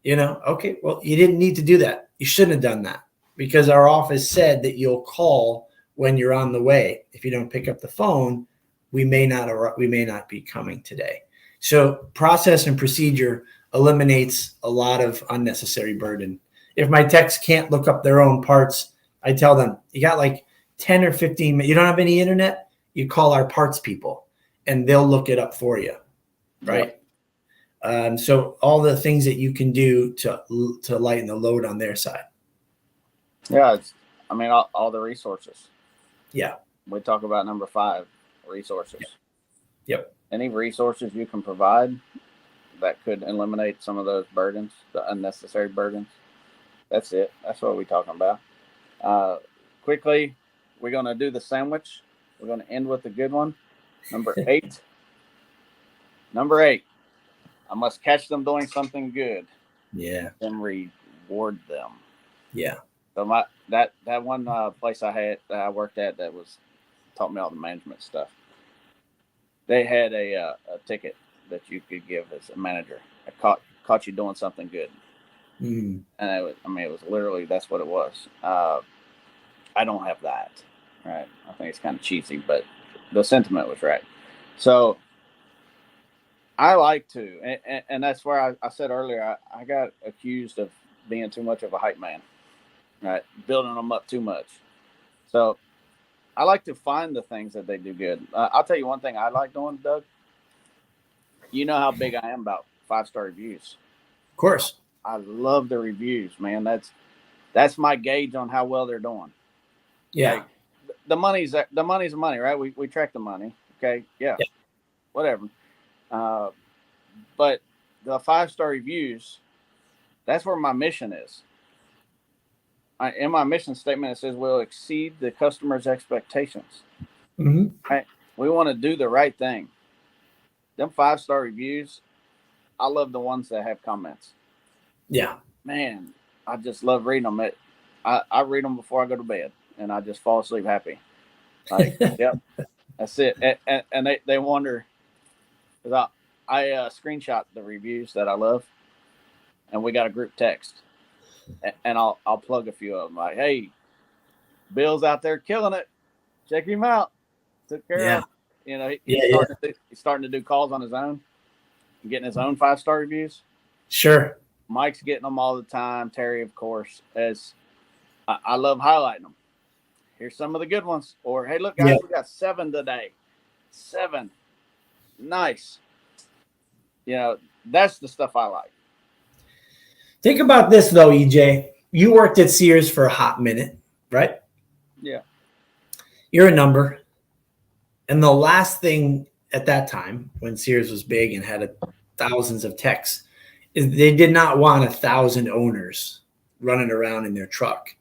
Okay, well, you didn't need to do that. You shouldn't have done that because our office said that you'll call when you're on the way. If you don't pick up the phone, we may not be coming today. So process and procedure eliminates a lot of unnecessary burden. If my techs can't look up their own parts, I tell them, you got like 10 or 15 minutes. You don't have any internet, you call our parts people and they'll look it up for you. Right. Yep. So all the things that you can do to lighten the load on their side. Yeah. All the resources. Yeah. We talk about number 5, resources. Yep. Any resources you can provide that could eliminate some of those burdens, the unnecessary burdens. That's it. That's what we're talking about. Quickly, we're going to do the sandwich. We're going to end with a good one. Number 8. Number 8. I must catch them doing something good. Yeah. And reward them. Yeah. So that one place I worked at that taught me all the management stuff. They had a ticket that you could give as a manager. I caught you doing something good. Mm. And it was literally, that's what it was. I don't have that. Right. I think it's kind of cheesy, but the sentiment was right. So I like to, and that's where I said earlier, I got accused of being too much of a hype man, right? Building them up too much. So I like to find the things that they do good. I'll tell you one thing I like doing, Doug. You know how big I am about 5-star reviews. Of course. I love the reviews, man. That's my gauge on how well they're doing. Yeah. Like, the money's money, right? We track the money. Okay. Yeah. Whatever. But the 5-star reviews, that's where my mission is. In my mission statement, it says we'll exceed the customer's expectations. Mm-hmm. Right? We want to do the right thing. Them 5-star reviews, I love the ones that have comments. Yeah. Man, I just love reading them. I read them before I go to bed, and I just fall asleep happy. Like, yep, that's it. And they wonder, because I screenshot the reviews that I love, and we got a group text, and I'll plug a few of them. Like, hey, Bill's out there killing it. Check him out. Took care of. You know, he's starting to do calls on his own, and getting his own 5-star reviews. Sure. Mike's getting them all the time. Terry, of course, as I love highlighting them. Here's some of the good ones. Or, hey, look, guys, we got 7 today. 7. Nice. You know, that's the stuff I like. Think about this, though, EJ. You worked at Sears for a hot minute, right? Yeah. You're a number. And the last thing at that time, when Sears was big and had thousands of techs, is they did not want 1,000 owners running around in their truck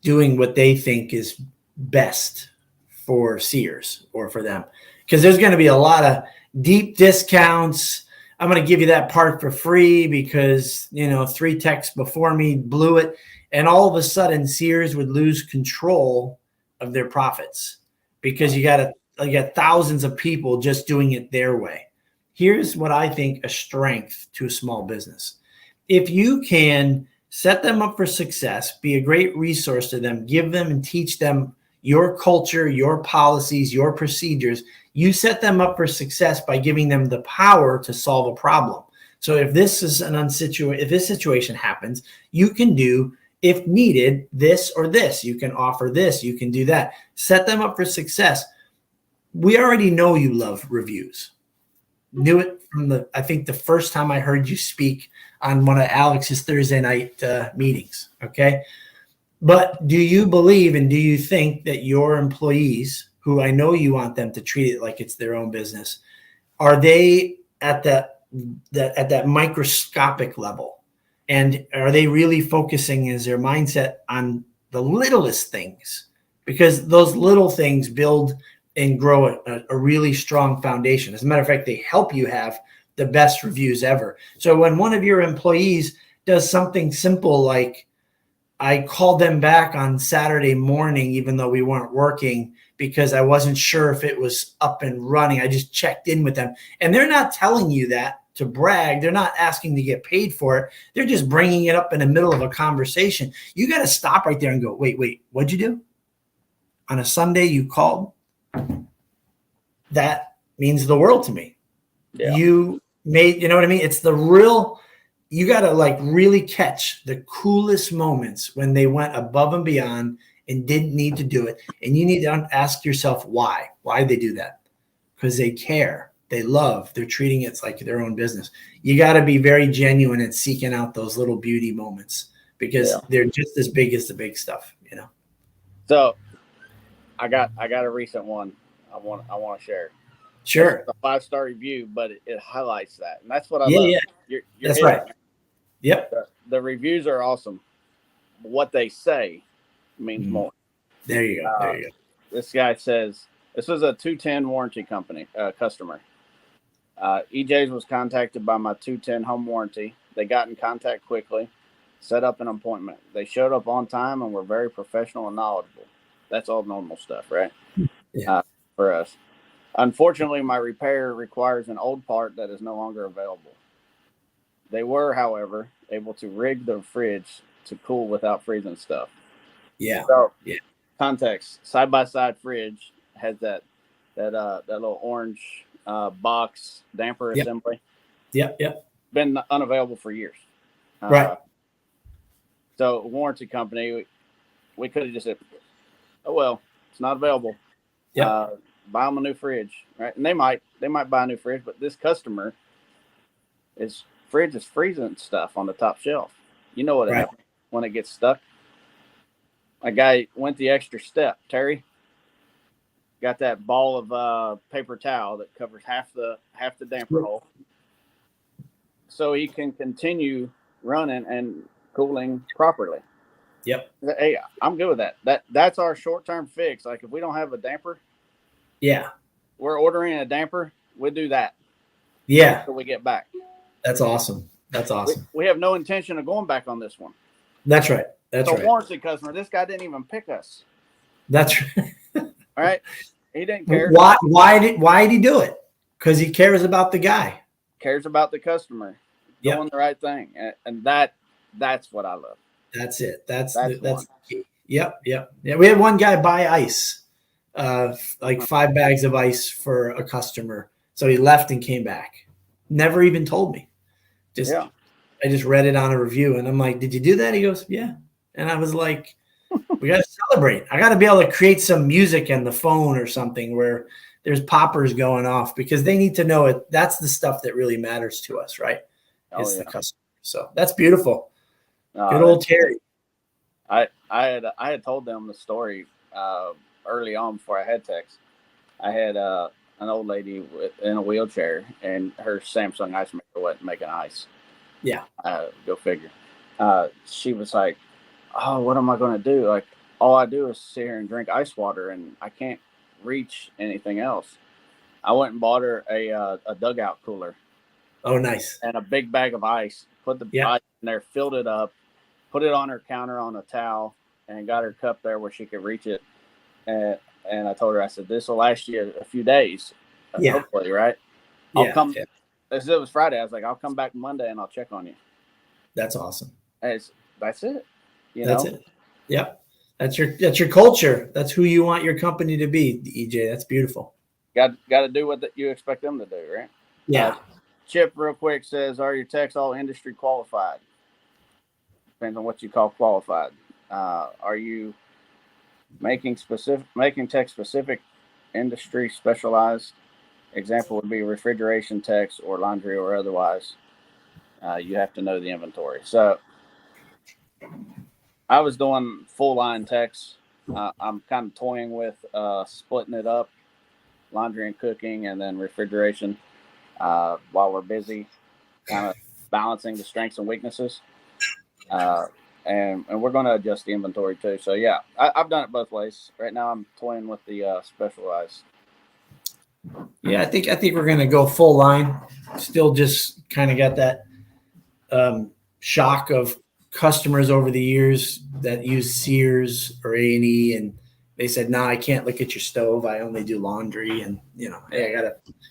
doing what they think is best for Sears or for them. Because there's going to be a lot of deep discounts. I'm going to give you that part for free because, 3 techs before me blew it. And all of a sudden, Sears would lose control of their profits because you got thousands of people just doing it their way. Here's what I think a strength to a small business. If you can set them up for success, be a great resource to them, give them and teach them your culture, your policies, your procedures, you set them up for success by giving them the power to solve a problem. So if this is if this situation happens, you can do, if needed, this or this. You can offer this, you can do that. Set them up for success. We already know you love reviews. Knew it from I think the first time I heard you speak on one of Alex's Thursday night meetings. Okay. But do you believe and do you think that your employees, who I know you want them to treat it like it's their own business, are they at that microscopic level? And are they really focusing as their mindset on the littlest things? Because those little things build and grow a really strong foundation. As a matter of fact, they help you have the best reviews ever. So when one of your employees does something simple like, I called them back on Saturday morning, even though we weren't working, because I wasn't sure if it was up and running. I just checked in with them. And they're not telling you that to brag. They're not asking to get paid for it. They're just bringing it up in the middle of a conversation. You got to stop right there and go, wait, what'd you do? On a Sunday you called? That means the world to me. Yeah. You made, you know what I mean? It's the real, you got to like really catch the coolest moments when they went above and beyond and didn't need to do it. And you need to ask yourself why. Why they do that? Because they care, they love, they're treating it like their own business. You got to be very genuine and seeking out those little beauty moments because they're just as big as the big stuff, you know. So I got a recent one I want to share. Sure. It's a 5-star review, but it highlights that, and that's what I Yeah, love. yeah. You're That's right. Yep. The reviews are awesome. What they say means more. There you go. There you go. This guy says this was a 210 warranty company customer. EJ's was contacted by my 210 home warranty. They got in contact quickly, set up an appointment. They showed up on time and were very professional and knowledgeable. That's all normal stuff, right? Yeah. For us. Unfortunately, my repair requires an old part that is no longer available. They were, however, able to rig the fridge to cool without freezing stuff. Yeah. So, yeah. Context: side-by-side fridge has that little orange box damper assembly. Yep. Been unavailable for years. Right. So, warranty company, we could have just said, "Oh well, it's not available. Yeah. Buy them a new fridge, right?" And they might buy a new fridge, but this customer fridge is freezing stuff on the top shelf. You know what happens when it gets stuck. A guy went the extra step. Terry got that ball of paper towel that covers half the damper hole, so he can continue running and cooling properly. Yep. Hey, I'm good with that. That's our short-term fix. Like if we don't have a damper, we're ordering a damper. We'll do that. Yeah. Until we get back. That's awesome. That's awesome. We have no intention of going back on this one. That's right. That's right. Warranty customer. This guy didn't even pick us. That's right. All right. He didn't care. Why did he do it? Because he cares about the guy. Cares about the customer. Doing the right thing. And that's what I love. That's it. That's the key. Yep. Yeah. We had one guy buy ice, like 5 bags of ice for a customer. So he left and came back. Never even told me. I just read it on a review and I'm like, "Did you do that?" He goes, "Yeah." And I was like, "We got to celebrate. I got to be able to create some music on the phone or something where there's poppers going off because they need to know it. That's the stuff that really matters to us, right? It's the customer. So that's beautiful. Good old Terry. I had told them the story early on before I had text. I had an old lady in a wheelchair and her Samsung ice maker wasn't making ice. Yeah. Go figure. She was like, "Oh, what am I going to do? Like, all I do is sit here and drink ice water, and I can't reach anything else." I went and bought her a dugout cooler. Oh, nice. And a big bag of ice. Put the ice in there, filled it up, put it on her counter on a towel, and got her cup there where she could reach it. And I told her, I said, "This will last you a few days, hopefully, right? I'll come." Yeah. It was Friday. I was like, "I'll come back Monday and I'll check on you." That's awesome. That's it. That's it. Yep. That's your culture. That's who you want your company to be, EJ. That's beautiful. Got to do what you expect them to do, right? Yeah. Chip, real quick, says, "Are your techs all industry qualified?" Depends on what you call qualified. Are you making tech specific industry specialized? Example would be refrigeration techs or laundry or otherwise. You have to know the inventory. So I was doing full line techs. I'm kind of toying with splitting it up, laundry and cooking, and then refrigeration while we're busy, kind of balancing the strengths and weaknesses. And we're going to adjust the inventory too. So yeah, I've done it both ways. Right now I'm toying with the specialized. Yeah, I think we're going to go full line. Still just kind of got that shock of customers over the years that use Sears or A&E, and they said, "No, I can't look at your stove. I only do laundry." And hey,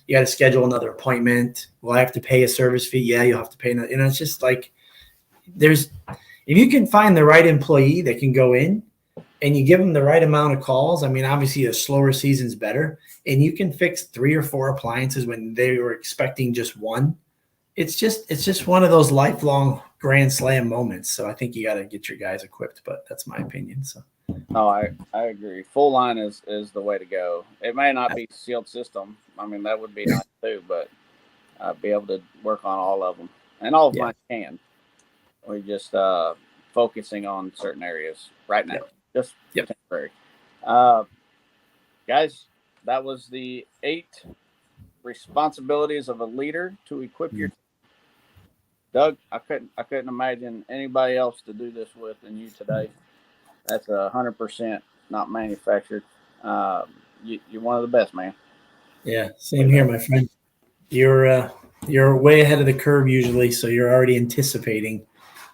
you got to schedule another appointment. Well, I have to pay a service fee. Yeah, you'll have to pay. It's just like if you can find the right employee that can go in and you give them the right amount of calls, I mean, obviously a slower season's better, and you can fix 3 or 4 appliances when they were expecting just one. It's just one of those lifelong grand slam moments. So I think you got to get your guys equipped, but that's my opinion. So No, I agree. Full line is the way to go. It may not be sealed system. I mean, that would be nice too, but be able to work on all of them, and all of mine can. We're just focusing on certain areas right now, just temporary. Guys, that was the 8 responsibilities of a leader to equip your team. Doug, I couldn't imagine anybody else to do this with than you today. That's 100% not manufactured. You're one of the best, man. Yeah, same here, my friend. You're way ahead of the curve usually, so you're already anticipating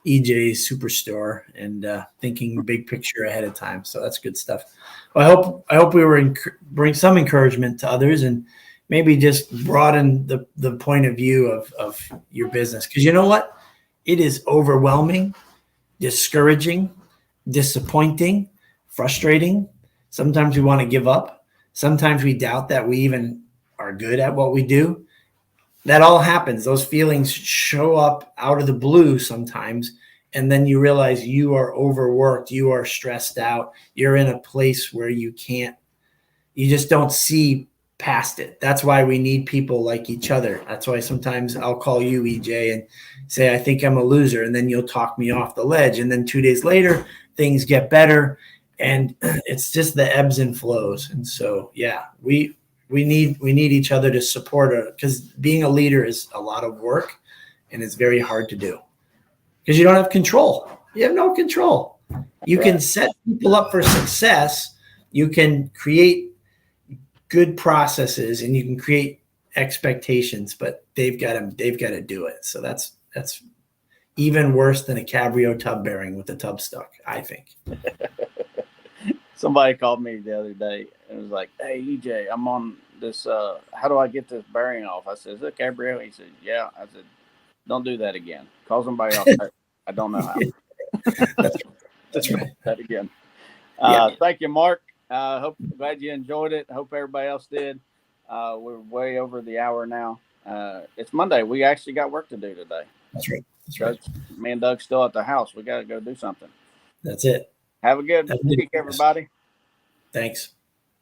EJ's superstore and thinking big picture ahead of time. So that's good stuff. Well, I hope we were bring some encouragement to others and maybe just broaden the point of view of your business, because you know what, it is overwhelming, discouraging, disappointing, frustrating. Sometimes we want to give up. Sometimes we doubt that we even are good at what we do. That all happens. Those feelings show up out of the blue sometimes. And then you realize you are overworked. You are stressed out. You're in a place where you just don't see past it. That's why we need people like each other. That's why sometimes I'll call you, EJ, and say, I think I'm a loser. And then you'll talk me off the ledge. And then 2 days later, things get better. And it's just the ebbs and flows. And so, yeah, we need each other to support her, because being a leader is a lot of work and it's very hard to do because you don't have control. You have no control. You can set people up for success. You can create good processes and you can create expectations, but they've got to do it. So that's even worse than a Cabrio tub bearing with the tub stuck, I think. Somebody called me the other day and was like, "Hey, EJ, I'm on this. How do I get this bearing off?" I said, "Is it Cabrio?" He said, "Yeah." I said, "Don't do that again. Call somebody else." I don't know how. That's right. That again. Thank you, Mark. Glad you enjoyed it. Hope everybody else did. We're way over the hour now. It's Monday. We actually got work to do today. That's right. Me and Doug's still at the house. We got to go do something. That's it. Have a good week, everybody. Thanks.